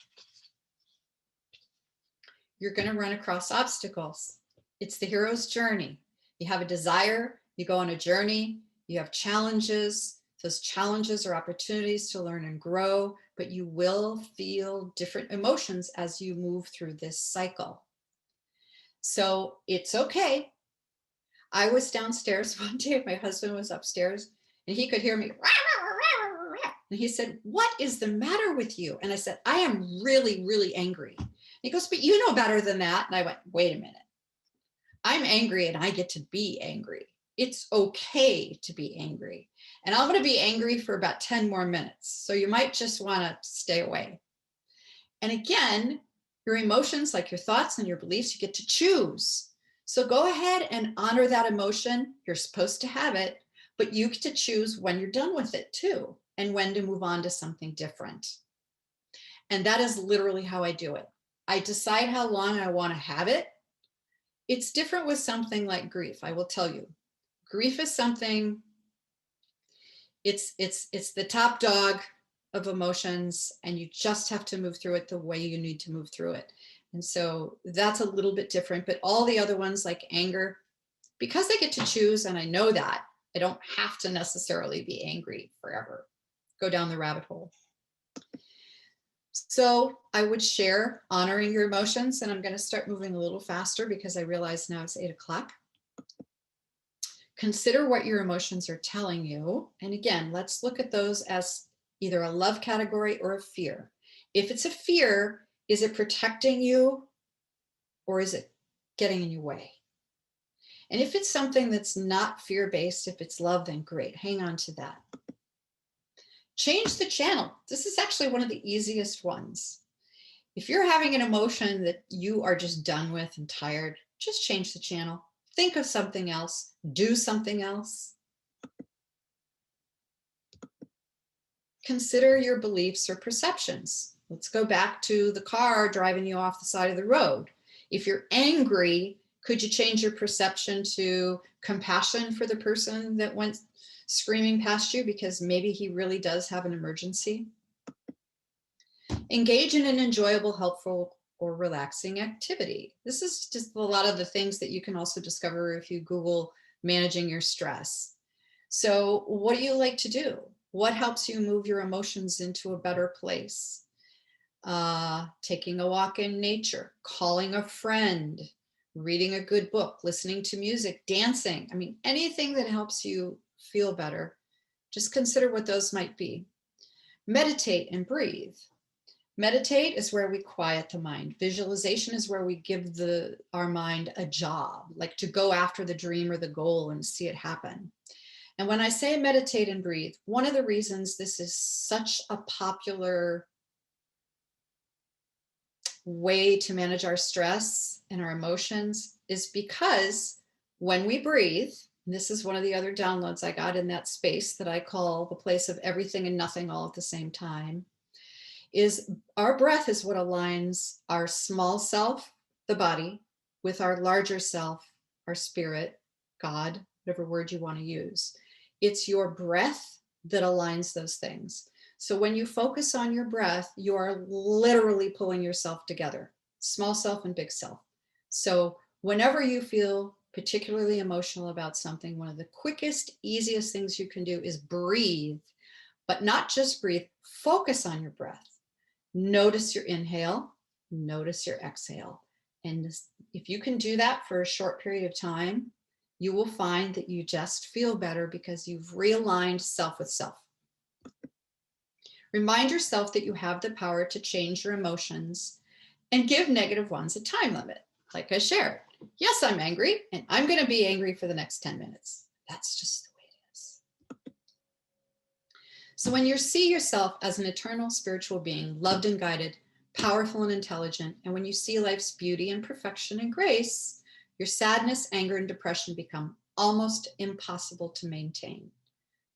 Speaker 5: you're going to run across obstacles. It's the hero's journey. You have a desire, you go on a journey, you have challenges. Those challenges are opportunities to learn and grow, but you will feel different emotions as you move through this cycle. So it's okay. I was downstairs one day, my husband was upstairs, and he could hear me. And he said, "What is the matter with you?" And I said, "I am really, really angry." And he goes, "But you know better than that." And I went, "Wait a minute. I'm angry and I get to be angry. It's okay to be angry. And I'm going to be angry for about 10 more minutes. So you might just want to stay away." And again, your emotions, like your thoughts and your beliefs, you get to choose. So go ahead and honor that emotion. You're supposed to have it, but you get to choose when you're done with it too, and when to move on to something different. And that is literally how I do it. I decide how long I want to have it. It's different with something like grief. I will tell you, grief is something, it's the top dog of emotions, and you just have to move through it the way you need to move through it. And so that's a little bit different, but all the other ones like anger, because I get to choose, and I know that I don't have to necessarily be angry forever, go down the rabbit hole. So I would share honoring your emotions, and I'm going to start moving a little faster because I realize now it's 8 o'clock. Consider what your emotions are telling you. And again, let's look at those as either a love category or a fear. If it's a fear, is it protecting you or is it getting in your way? And if it's something that's not fear-based, if it's love, then great, hang on to that. Change the channel. This is actually one of the easiest ones. If you're having an emotion that you are just done with and tired, just change the channel. Think of something else, do something else. Consider your beliefs or perceptions. Let's go back to the car driving you off the side of the road. If you're angry, could you change your perception to compassion for the person that went screaming past you because maybe he really does have an emergency? Engage in an enjoyable, helpful, or relaxing activity. This is just a lot of the things that you can also discover if you Google managing your stress. So what do you like to do? What helps you move your emotions into a better place? Taking a walk in nature, calling a friend, reading a good book, listening to music, dancing. I mean, anything that helps you feel better. Just consider what those might be. Meditate and breathe. Meditate is where we quiet the mind. Visualization is where we give our mind a job, like to go after the dream or the goal and see it happen. And when I say meditate and breathe, one of the reasons this is such a popular way to manage our stress and our emotions is because when we breathe, and this is one of the other downloads I got in that space that I call the place of everything and nothing all at the same time. is our breath is what aligns our small self, the body, with our larger self, our spirit, God, whatever word you want to use. It's your breath that aligns those things. So when you focus on your breath, you are literally pulling yourself together, small self and big self. So whenever you feel particularly emotional about something, one of the quickest, easiest things you can do is breathe, but not just breathe, focus on your breath. Notice your inhale, notice your exhale. And if you can do that for a short period of time, you will find that you just feel better because you've realigned self with self. Remind yourself that you have the power to change your emotions and give negative ones a time limit. Like I shared, yes, I'm angry, and I'm going to be angry for the next 10 minutes. That's just the way it is. So when you see yourself as an eternal spiritual being, loved and guided, powerful and intelligent, and when you see life's beauty and perfection and grace, your sadness, anger, and depression become almost impossible to maintain.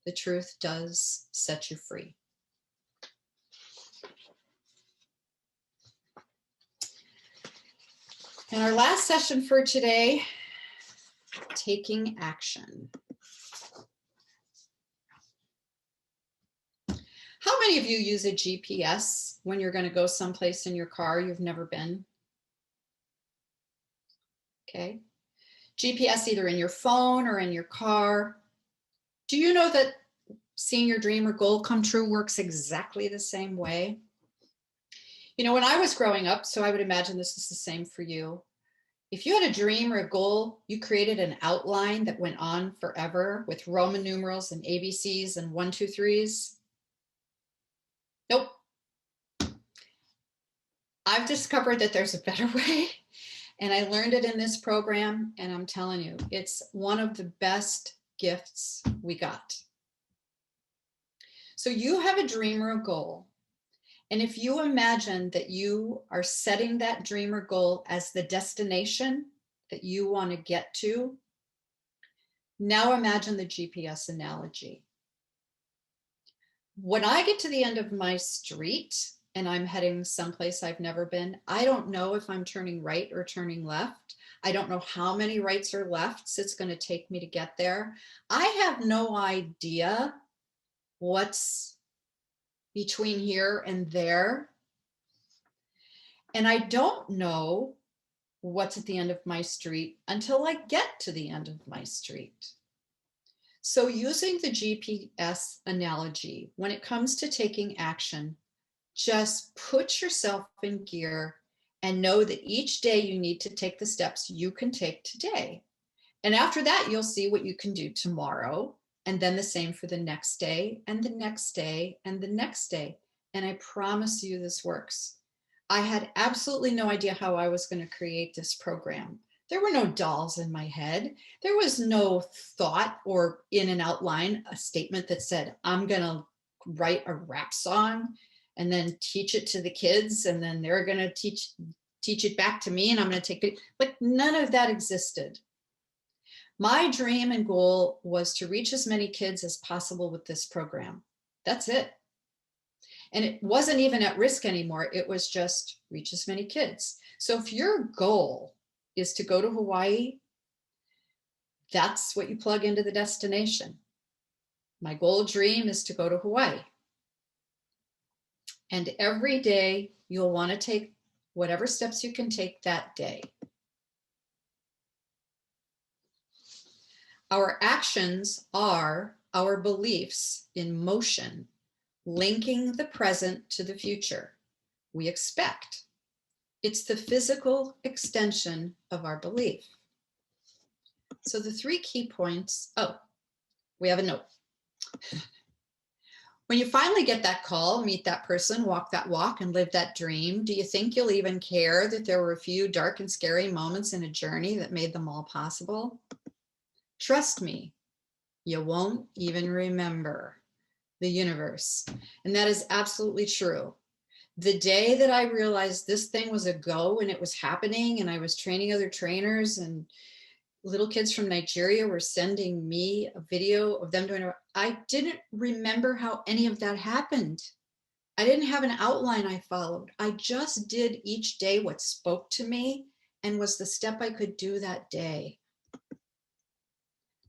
Speaker 5: The truth does set you free. And our last session for today, taking action. How many of you use a GPS when you're going to go someplace in your car you've never been? Okay. GPS either in your phone or in your car. Do you know that seeing your dream or goal come true works exactly the same way? You know, when I was growing up, so I would imagine this is the same for you. If you had a dream or a goal, you created an outline that went on forever with Roman numerals and ABCs and 1, 2, 3s. Nope. I've discovered that there's a better way, and I learned it in this program, and I'm telling you, it's one of the best gifts we got. So you have a dream or a goal, and if you imagine that you are setting that dream or goal as the destination that you want to get to, now imagine the GPS analogy. When I get to the end of my street and I'm heading someplace I've never been, I don't know if I'm turning right or turning left. I don't know how many rights or lefts it's going to take me to get there. I have no idea what's between here and there. And I don't know what's at the end of my street until I get to the end of my street. So using the GPS analogy, when it comes to taking action, just put yourself in gear and know that each day you need to take the steps you can take today. And after that, you'll see what you can do tomorrow, and then the same for the next day and the next day and the next day. And I promise you this works. I had absolutely no idea how I was going to create this program. There were no dolls in my head. There was no thought or in an outline, a statement that said, I'm going to write a rap song and then teach it to the kids. And then they're going to teach it back to me. And I'm going to take it. Like none of that existed. My dream and goal was to reach as many kids as possible with this program. That's it. And it wasn't even at risk anymore. It was just reach as many kids. So if your goal is to go to Hawaii, that's what you plug into the destination. My goal dream is to go to Hawaii. And every day you'll want to take whatever steps you can take that day. Our actions are our beliefs in motion, linking the present to the future. We expect. It's the physical extension of our belief. So the 3 key points, we have a note. When you finally get that call, meet that person, walk that walk, and live that dream, do you think you'll even care that there were a few dark and scary moments in a journey that made them all possible? Trust me, you won't even remember the universe. And that is absolutely true. The day that I realized this thing was a go and it was happening, and I was training other trainers, and little kids from Nigeria were sending me a video of them doing it, I didn't remember how any of that happened. I didn't have an outline I followed. I just did each day what spoke to me and was the step I could do that day.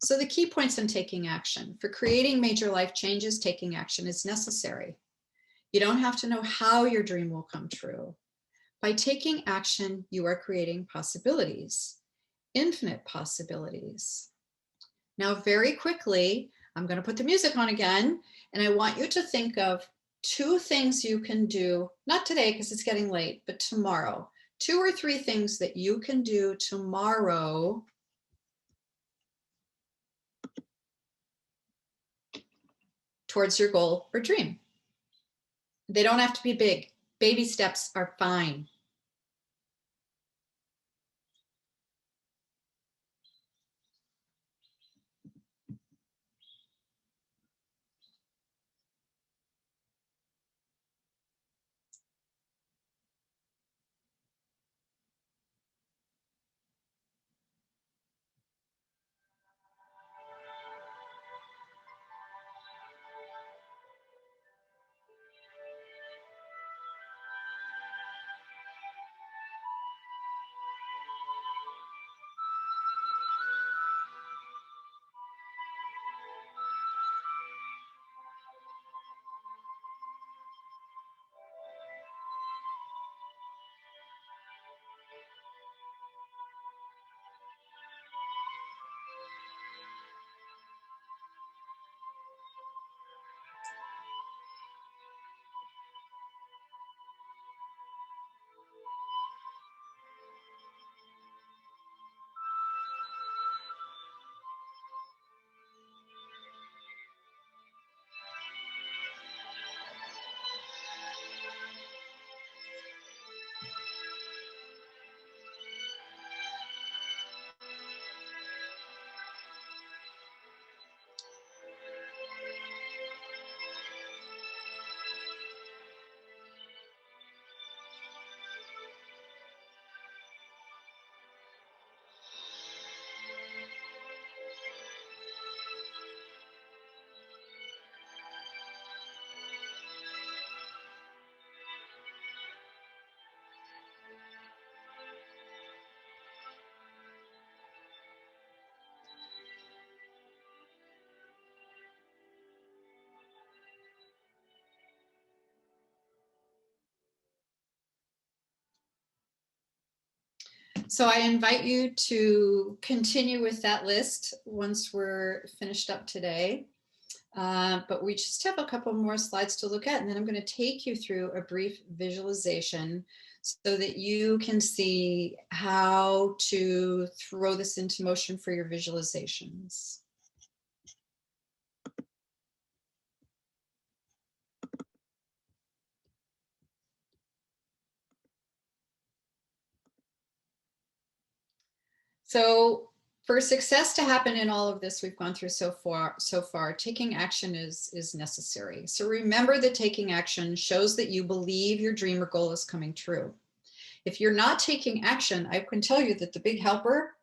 Speaker 5: So the key points in taking action. For creating major life changes, taking action is necessary. You don't have to know how your dream will come true. By taking action, you are creating possibilities, infinite possibilities. Now, very quickly, I'm going to put the music on again, and I want you to think of 2 things you can do, not today because it's getting late, but tomorrow. 2 or 3 things that you can do tomorrow towards your goal or dream. They don't have to be big. Baby steps are fine. So I invite you to continue with that list once we're finished up today. But we just have a couple more slides to look at, and then I'm going to take you through a brief visualization so that you can see how to throw this into motion for your visualizations. So for success to happen in all of this we've gone through so far, taking action is necessary. So remember that taking action shows that you believe your dream or goal is coming true. If you're not taking action, I can tell you that the big helper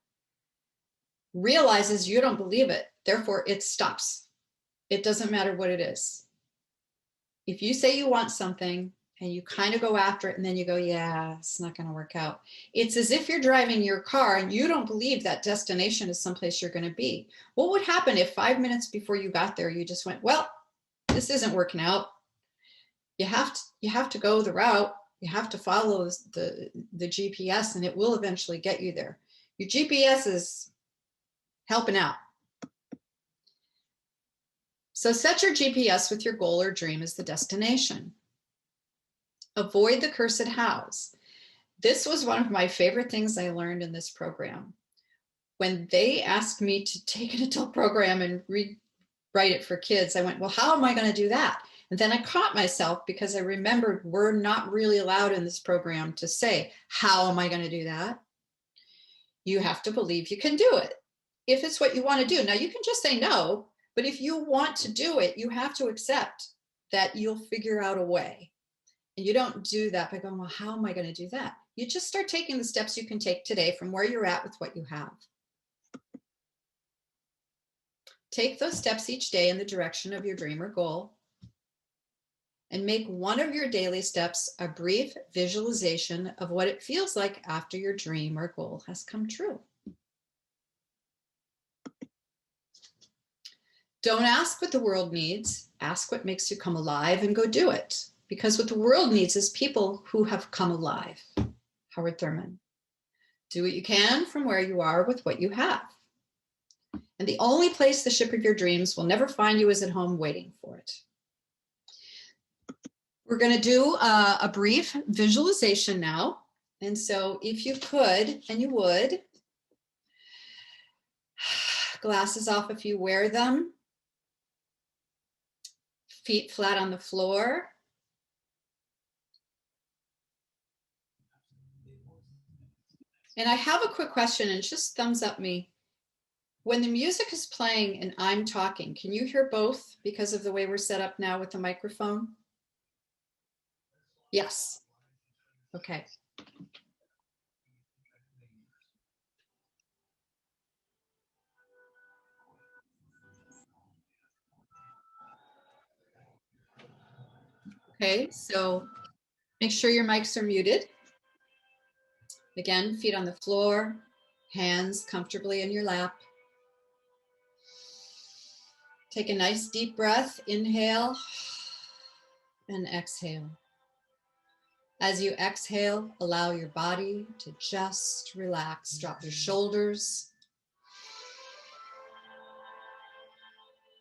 Speaker 5: realizes you don't believe it. Therefore, it stops. It doesn't matter what it is. If you say you want something and you kind of go after it and then you go, yeah, it's not going to work out. It's as if you're driving your car and you don't believe that destination is someplace you're going to be. What would happen if 5 minutes before you got there, you just went, well, this isn't working out. You have to go the route. You have to follow the GPS and it will eventually get you there. Your GPS is helping out. So set your GPS with your goal or dream as the destination. Avoid the cursed hows. This was one of my favorite things I learned in this program. When they asked me to take an adult program and rewrite it for kids, I went, well, how am I going to do that? And then I caught myself because I remembered we're not really allowed in this program to say, how am I going to do that? You have to believe you can do it. If it's what you want to do. Now you can just say no, but if you want to do it, you have to accept that you'll figure out a way. And you don't do that by going, well, how am I going to do that? You just start taking the steps you can take today from where you're at with what you have. Take those steps each day in the direction of your dream or goal. and make one of your daily steps a brief visualization of what it feels like after your dream or goal has come true. Don't ask what the world needs. Ask what makes you come alive and go do it. Because what the world needs is people who have come alive. Howard Thurman. Do what you can from where you are with what you have. And the only place the ship of your dreams will never find you is at home waiting for it. We're going to do a brief visualization now. And so if you could, and you would, glasses off if you wear them, feet flat on the floor. And I have a quick question, and just thumbs up me. When the music is playing and I'm talking, can you hear both because of the way we're set up now with the microphone? Yes. Okay. Okay, so make sure your mics are muted. Again, feet on the floor, hands comfortably in your lap. Take a nice deep breath, inhale and exhale. As you exhale, allow your body to just relax. Drop your shoulders.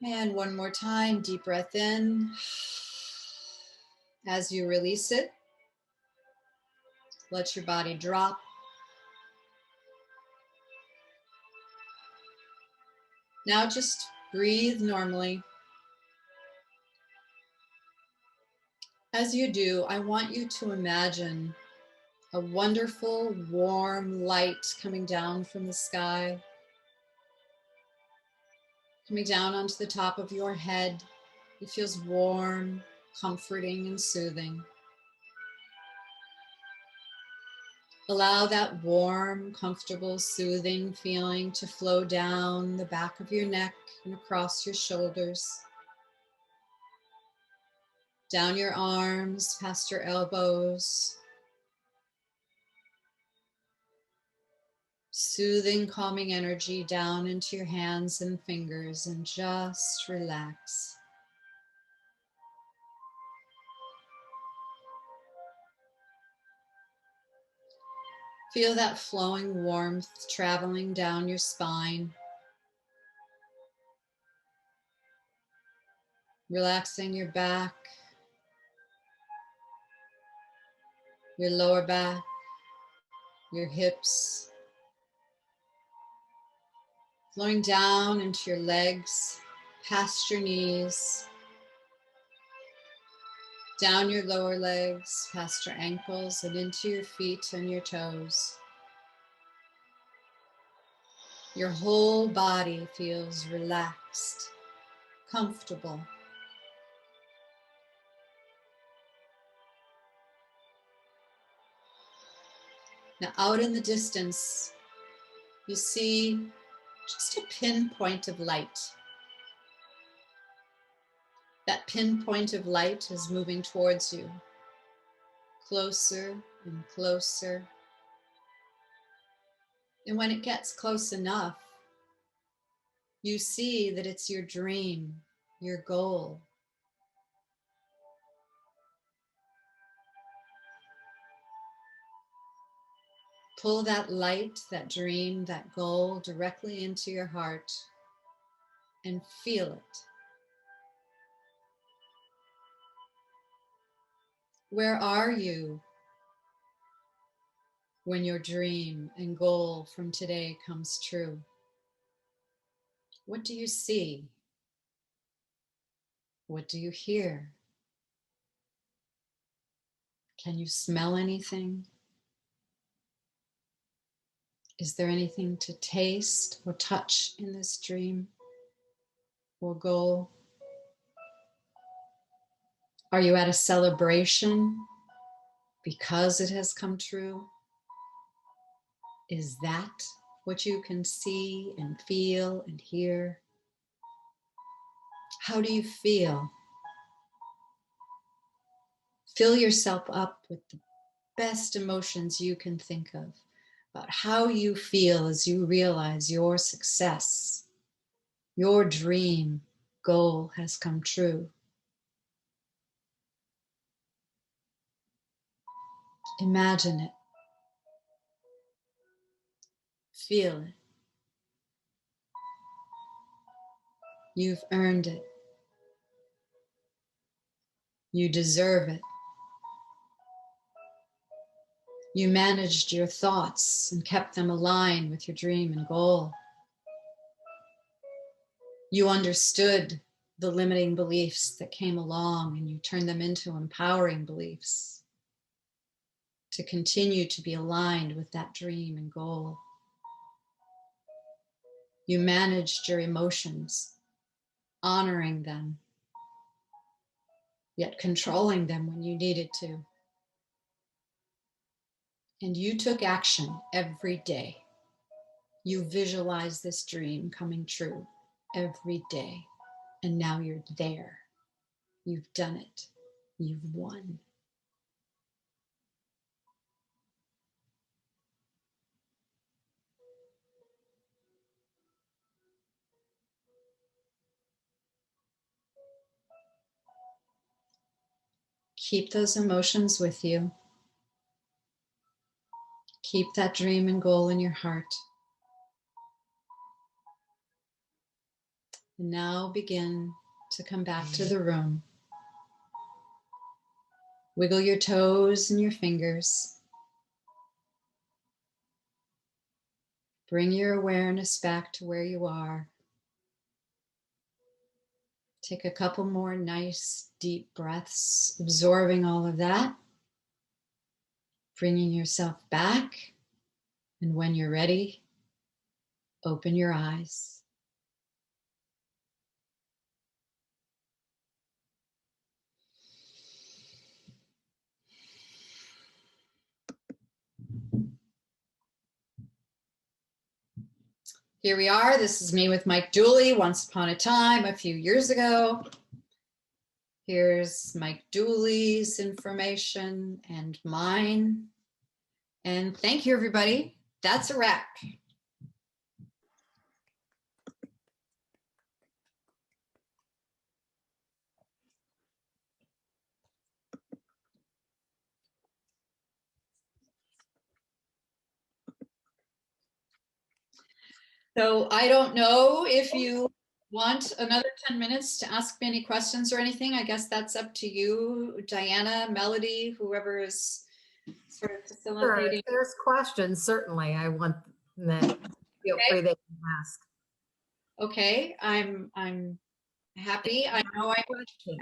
Speaker 5: And one more time, deep breath in. As you release it, let your body drop. Now just breathe normally. As you do, I want you to imagine a wonderful, warm light coming down from the sky, coming down onto the top of your head. It feels warm, comforting, and soothing. Allow that warm, comfortable, soothing feeling to flow down the back of your neck and across your shoulders, down your arms, past your elbows. Soothing, calming energy down into your hands and fingers, and just relax. Feel that flowing warmth traveling down your spine, relaxing your back, your lower back, your hips, flowing down into your legs, past your knees, down your lower legs, past your ankles, and into your feet and your toes. Your whole body feels relaxed, comfortable. Now out in the distance, you see just a pinpoint of light. That pinpoint of light is moving towards you, closer and closer. And when it gets close enough, you see that it's your dream, your goal. Pull that light, that dream, that goal directly into your heart and feel it. Where are you when your dream and goal from today comes true? What do you see? What do you hear? Can you smell anything? Is there anything to taste or touch in this dream or goal? Are you at a celebration because it has come true? Is that what you can see and feel and hear? How do you feel? Fill yourself up with the best emotions you can think of about how you feel as you realize your success, your dream goal has come true. Imagine it. Feel it. You've earned it. You deserve it. You managed your thoughts and kept them aligned with your dream and goal. You understood the limiting beliefs that came along and you turned them into empowering beliefs to continue to be aligned with that dream and goal. You managed your emotions, honoring them, yet controlling them when you needed to. And you took action every day. You visualized this dream coming true every day. And now you're there. You've done it. You've won. Keep those emotions with you. Keep that dream and goal in your heart. And now begin to come back to the room. Wiggle your toes and your fingers. Bring your awareness back to where you are. Take a couple more nice deep breaths, absorbing all of that. Bringing yourself back. And when you're ready, open your eyes. Here we are. This is me with Mike Dooley, once upon a time, a few years ago. Here's Mike Dooley's information and mine. And thank you, everybody. That's a wrap. So I don't know if you want another 10 minutes to ask me any questions or anything. I guess that's up to you, Diana, Melody, whoever is sort of
Speaker 3: Sure,
Speaker 5: facilitating.
Speaker 3: if there's questions, certainly I want them. Feel
Speaker 5: Okay.
Speaker 3: free, they can ask.
Speaker 5: Okay, I'm happy. I know I
Speaker 3: Questions.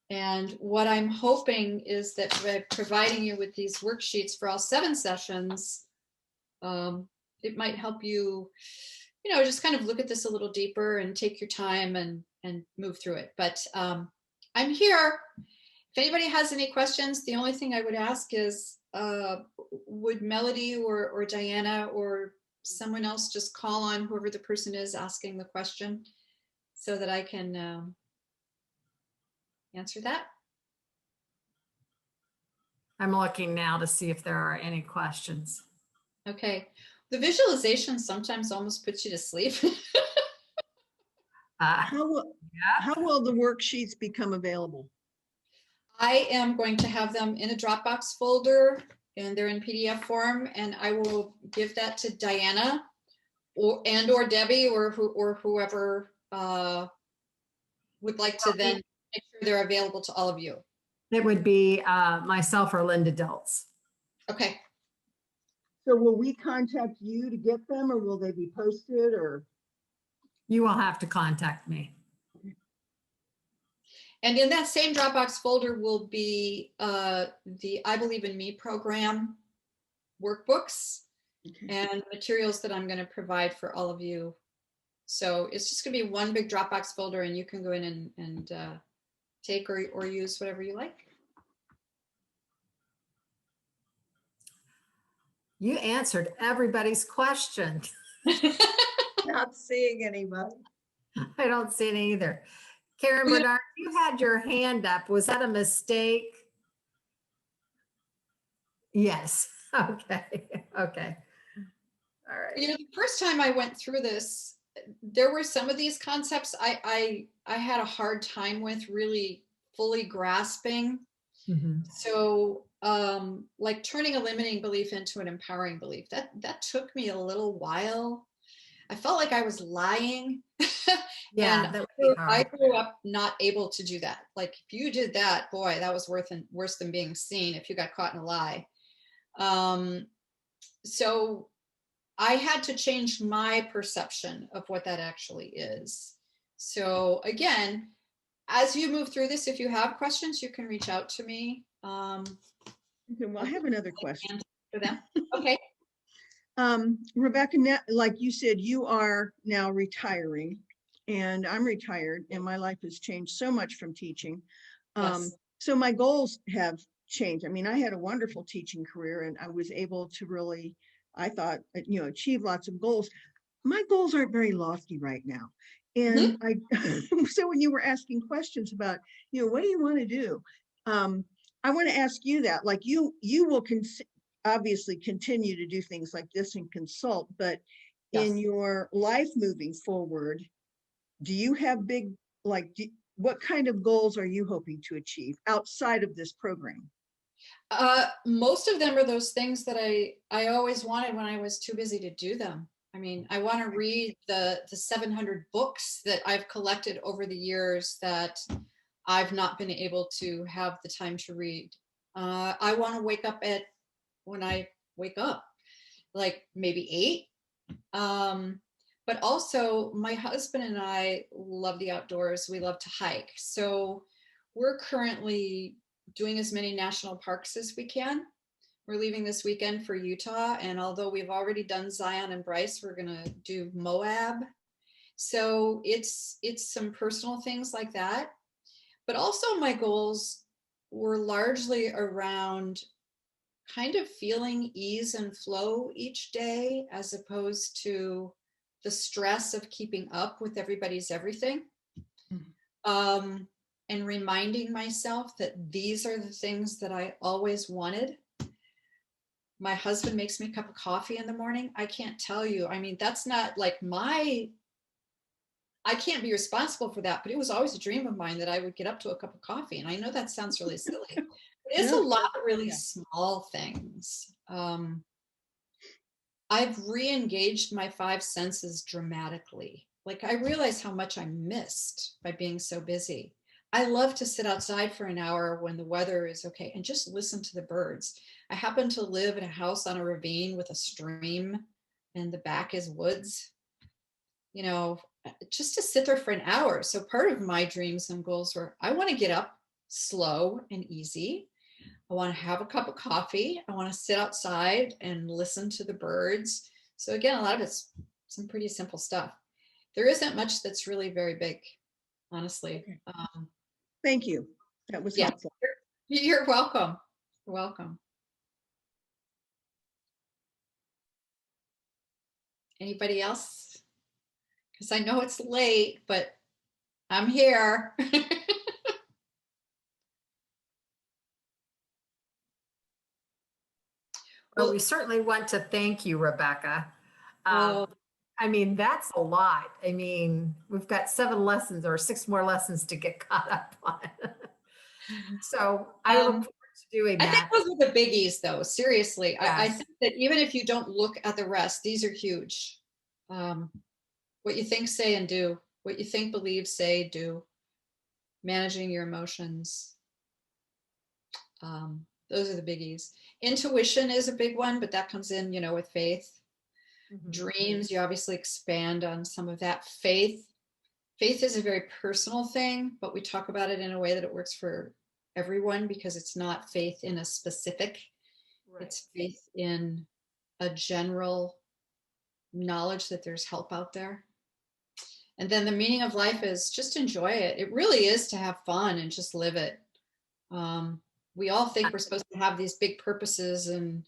Speaker 5: And what I'm hoping is that by providing you with these worksheets for all 7 sessions, it might help you, just kind of look at this a little deeper and take your time and move through it. But I'm here. If anybody has any questions, the only thing I would ask is, would Melody or Diana or someone else just call on whoever the person is asking the question so that I can answer that?
Speaker 3: I'm looking now to see if there are any questions.
Speaker 5: Okay. The visualization sometimes almost puts you to sleep.
Speaker 8: How will the worksheets become available?
Speaker 5: I am going to have them in a Dropbox folder and they're in PDF form, and I will give that to Diana or Debbie or whoever would like to then make sure they're available to all of you.
Speaker 3: It would be myself or Linda Diltz.
Speaker 5: Okay.
Speaker 8: So will we contact you to get them, or will they be posted, or?
Speaker 3: You will have to contact me.
Speaker 5: And in that same Dropbox folder will be the I Believe in Me program workbooks and materials that I'm going to provide for all of you. So it's just going to be one big Dropbox folder, and you can go in and take or use whatever you like.
Speaker 3: You answered everybody's question.
Speaker 8: Not seeing anybody.
Speaker 3: I don't see it either. Karen
Speaker 5: Well,
Speaker 3: Bernard, you had your hand up. Was that a mistake? Yes. Okay. Okay. All right.
Speaker 5: The first time I went through this, there were some of these concepts I had a hard time with really fully grasping.
Speaker 3: Mhm.
Speaker 5: So, like turning a limiting belief into an empowering belief, that took me a little while. I felt like I was lying.
Speaker 3: Yeah,
Speaker 5: And
Speaker 3: that would be
Speaker 5: I
Speaker 3: hard.
Speaker 5: grew up not able to do that. Like if you did that, boy, that was worse than being seen if you got caught in a lie. So I had to change my perception of what that actually is. So again, as you move through this, if you have questions, you can reach out to me.
Speaker 8: Okay, well, I have another question.
Speaker 5: For them. Okay.
Speaker 8: Rebecca, like you said, you are now retiring, and I'm retired, and my life has changed so much from teaching.
Speaker 5: Yes.
Speaker 8: So my goals have changed. I mean, I had a wonderful teaching career, and I was able to really, I thought, achieve lots of goals. My goals aren't very lofty right now. And so when you were asking questions about, what do you want to do? I want to ask you that, like you will obviously continue to do things like this and consult, but in
Speaker 5: Yes.
Speaker 8: your life moving forward, do you have big, what kind of goals are you hoping to achieve outside of this program?
Speaker 5: Most of them are those things that I always wanted when I was too busy to do them. I mean, I want to read the 700 books that I've collected over the years that I've not been able to have the time to read. I want to wake up when I wake up, like maybe 8. But also my husband and I love the outdoors. We love to hike. So we're currently doing as many national parks as we can. We're leaving this weekend for Utah. And although we've already done Zion and Bryce, we're going to do Moab. So it's some personal things like that. But also my goals were largely around kind of feeling ease and flow each day, as opposed to the stress of keeping up with everybody's everything. And reminding myself that these are the things that I always wanted. My husband makes me a cup of coffee in the morning. I can't tell you. I mean, that's not like I can't be responsible for that, but it was always a dream of mine that I would get up to a cup of coffee. And I know that sounds really silly, but it's a lot of really small things. I've re-engaged my 5 senses dramatically. Like I realize how much I missed by being so busy. I love to sit outside for an hour when the weather is okay and just listen to the birds. I happen to live in a house on a ravine with a stream and the back is woods, just to sit there for an hour. So part of my dreams and goals were I want to get up slow and easy. I want to have a cup of coffee. I want to sit outside and listen to the birds. So again, a lot of it's some pretty simple stuff. There isn't much that's really very big, honestly.
Speaker 8: Okay. Thank you. That was
Speaker 5: Yeah.
Speaker 8: helpful.
Speaker 5: You're welcome. You're welcome. Anybody else? Because I know it's late, but I'm here.
Speaker 3: Well, we certainly want to thank you, Rebecca. I mean, that's a lot. I mean, we've got 7 lessons or 6 more lessons to get caught up on. So I look forward to doing that.
Speaker 5: I think those are the biggies, though. Seriously,
Speaker 3: Yes.
Speaker 5: I think that even if you don't look at the rest, these are huge. What you think, say, and do. What you think, believe, say, do. Managing your emotions. Those are the biggies. Intuition is a big one, but that comes in, with faith. Mm-hmm. Dreams, you obviously expand on some of that. Faith is a very personal thing, but we talk about it in a way that it works for everyone because it's not faith in a specific. Right. It's faith in a general knowledge that there's help out there. And then the meaning of life is just enjoy it. It really is to have fun and just live it. We all think we're supposed to have these big purposes and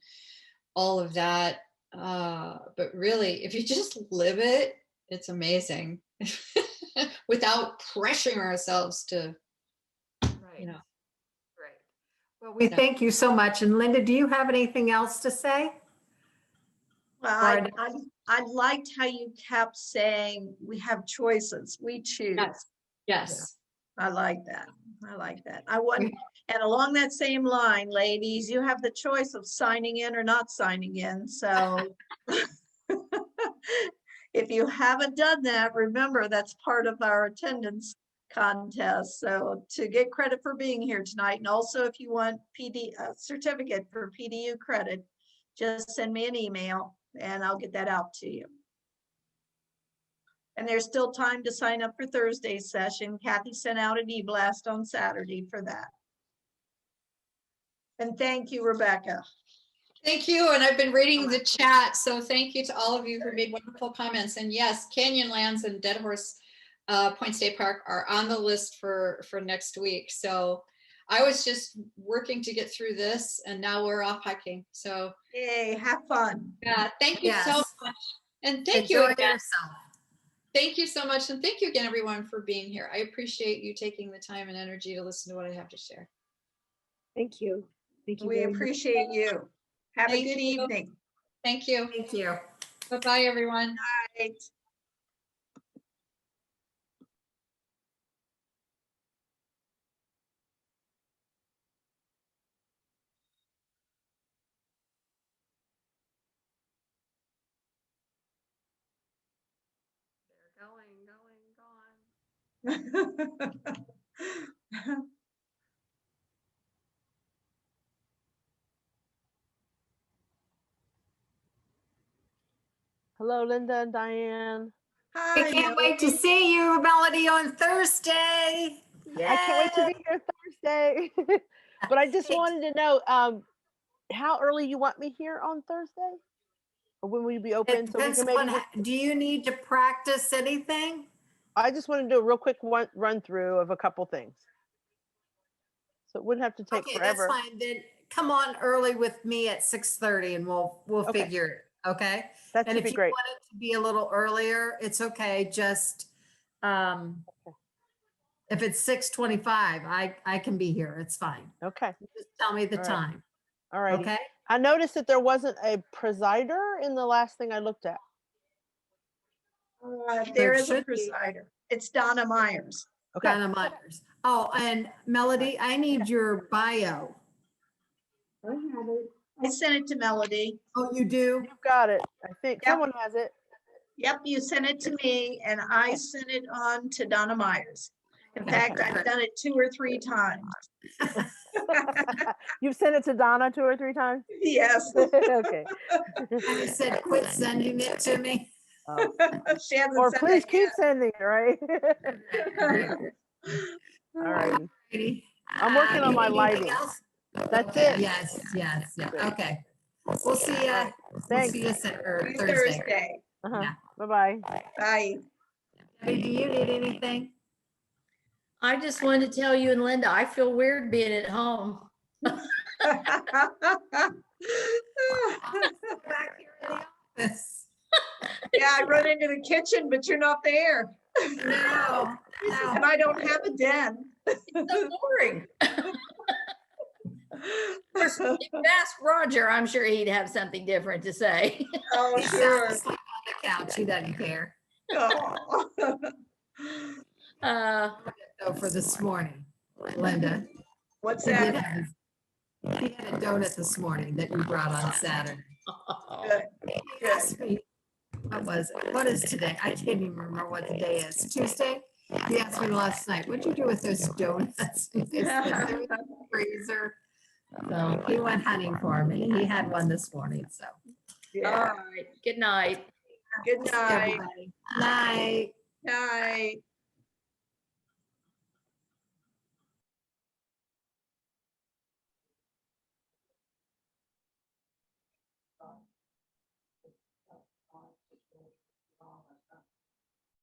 Speaker 5: all of that. But really, if you just live it, it's amazing. without pressuring ourselves to,
Speaker 3: Right.
Speaker 5: you know.
Speaker 3: Right. Well, we thank you so much. And Linda, do you have anything else to say?
Speaker 9: Well,
Speaker 3: Right.
Speaker 9: I liked how you kept saying we have choices, we choose.
Speaker 5: Yes.
Speaker 9: I like that. I like that. I want, and along that same line, ladies, you have the choice of signing in or not signing in. So if you haven't done that, remember that's part of our attendance contest. So to get credit for being here tonight, and also if you want a certificate for PDU credit, just send me an email and I'll get that out to you. And there's still time to sign up for Thursday's session. Kathy sent out an e-blast on Saturday for that. And thank you, Rebecca.
Speaker 5: Thank you. And I've been reading the chat. So thank you to all of you who made wonderful comments. And yes, Canyonlands and Dead Horse Point State Park are on the list for next week. So I was just working to get through this and now we're off hiking. So
Speaker 9: yay, have fun.
Speaker 5: Yeah, thank you so much. And thank
Speaker 3: Enjoy
Speaker 5: you again.
Speaker 3: yourself.
Speaker 5: Thank you so much. And thank you again, everyone, for being here. I appreciate you taking the time and energy to listen to what I have to share.
Speaker 10: Thank you. Thank you.
Speaker 9: We appreciate you. Have a good evening.
Speaker 5: Thank you.
Speaker 3: Thank you.
Speaker 5: Bye-bye, everyone.
Speaker 9: Bye.
Speaker 3: Going.
Speaker 10: Hello, Linda and Diane.
Speaker 3: We
Speaker 9: Hi,
Speaker 3: can't wait to
Speaker 9: Melody.
Speaker 3: see you, Melody, on Thursday.
Speaker 10: I can't wait to be here Thursday. But I just wanted to know how early you want me here on Thursday? Or when will you be open?
Speaker 3: It
Speaker 10: So we
Speaker 3: depends
Speaker 10: can maybe
Speaker 3: on, do you need to practice anything?
Speaker 10: I just want to do a real quick run through of a couple things. So it wouldn't have to take
Speaker 3: Okay,
Speaker 10: forever.
Speaker 3: that's fine. Then come on early with me at 6:30 and we'll
Speaker 10: Okay.
Speaker 3: figure it. Okay.
Speaker 10: That
Speaker 3: And
Speaker 10: should
Speaker 3: if
Speaker 10: be
Speaker 3: you
Speaker 10: great.
Speaker 3: want it to be a little earlier, it's okay. Just if it's 6:25, I can be here. It's fine.
Speaker 10: Okay.
Speaker 3: Just tell me the
Speaker 10: All right.
Speaker 3: time.
Speaker 10: All right.
Speaker 3: Okay.
Speaker 10: I noticed that there wasn't a presider in the last thing I looked at.
Speaker 9: There is a
Speaker 3: should be.
Speaker 9: presider. It's Donna Myers.
Speaker 10: Okay.
Speaker 3: Donna Myers. Oh, and Melody, I need your bio.
Speaker 9: I have it. I sent it to Melody.
Speaker 3: Oh, you do?
Speaker 10: You've got it. I think
Speaker 9: Yep.
Speaker 10: someone has it.
Speaker 9: Yep, you sent it to me and I sent it on to Donna Myers. In fact, I've done it 2 or 3 times.
Speaker 10: You've sent it to Donna 2 or 3 times?
Speaker 9: Yes.
Speaker 10: Okay.
Speaker 3: I said, quit sending it to me.
Speaker 10: Oh.
Speaker 9: She hasn't
Speaker 10: Or
Speaker 9: said
Speaker 10: please
Speaker 9: that
Speaker 10: keep sending it, right?
Speaker 9: yet.
Speaker 10: All right.
Speaker 3: Alrighty.
Speaker 10: I'm working on
Speaker 3: You
Speaker 10: my
Speaker 3: need anything
Speaker 10: lighting.
Speaker 3: else?
Speaker 10: That's it.
Speaker 3: Yes, yes, yeah.
Speaker 10: Good.
Speaker 3: Okay. We'll see you. We'll
Speaker 10: Thanks.
Speaker 3: see you Thursday.
Speaker 9: Thursday.
Speaker 10: Uh-huh. Bye-bye.
Speaker 9: Bye.
Speaker 3: Debbie, do you need anything?
Speaker 11: I just wanted to tell you and Linda, I feel weird being at home.
Speaker 3: Back here in the office.
Speaker 9: Yeah, I run into the kitchen, but you're not there.
Speaker 3: No,
Speaker 9: And I don't have a den.
Speaker 11: It's so boring. Of course, if you ask Roger, I'm sure he'd have something different to say.
Speaker 9: Oh,
Speaker 3: He's
Speaker 9: sure.
Speaker 3: asleep on the couch. He doesn't care.
Speaker 9: Oh.
Speaker 3: So for this morning, Linda.
Speaker 9: What's
Speaker 3: He did
Speaker 9: that?
Speaker 3: have he had a donut this morning that you brought on Saturday.
Speaker 9: Good.
Speaker 3: He asked me, what was it? What is today? I can't even remember what the day is. Tuesday? He asked me last night, what'd you do with those donuts? He said, "They're in the freezer." So he went hunting for me. He had one this morning, so.
Speaker 9: Yeah.
Speaker 11: All right. Good night.
Speaker 9: Good night.
Speaker 3: Everybody. Night.
Speaker 9: Night.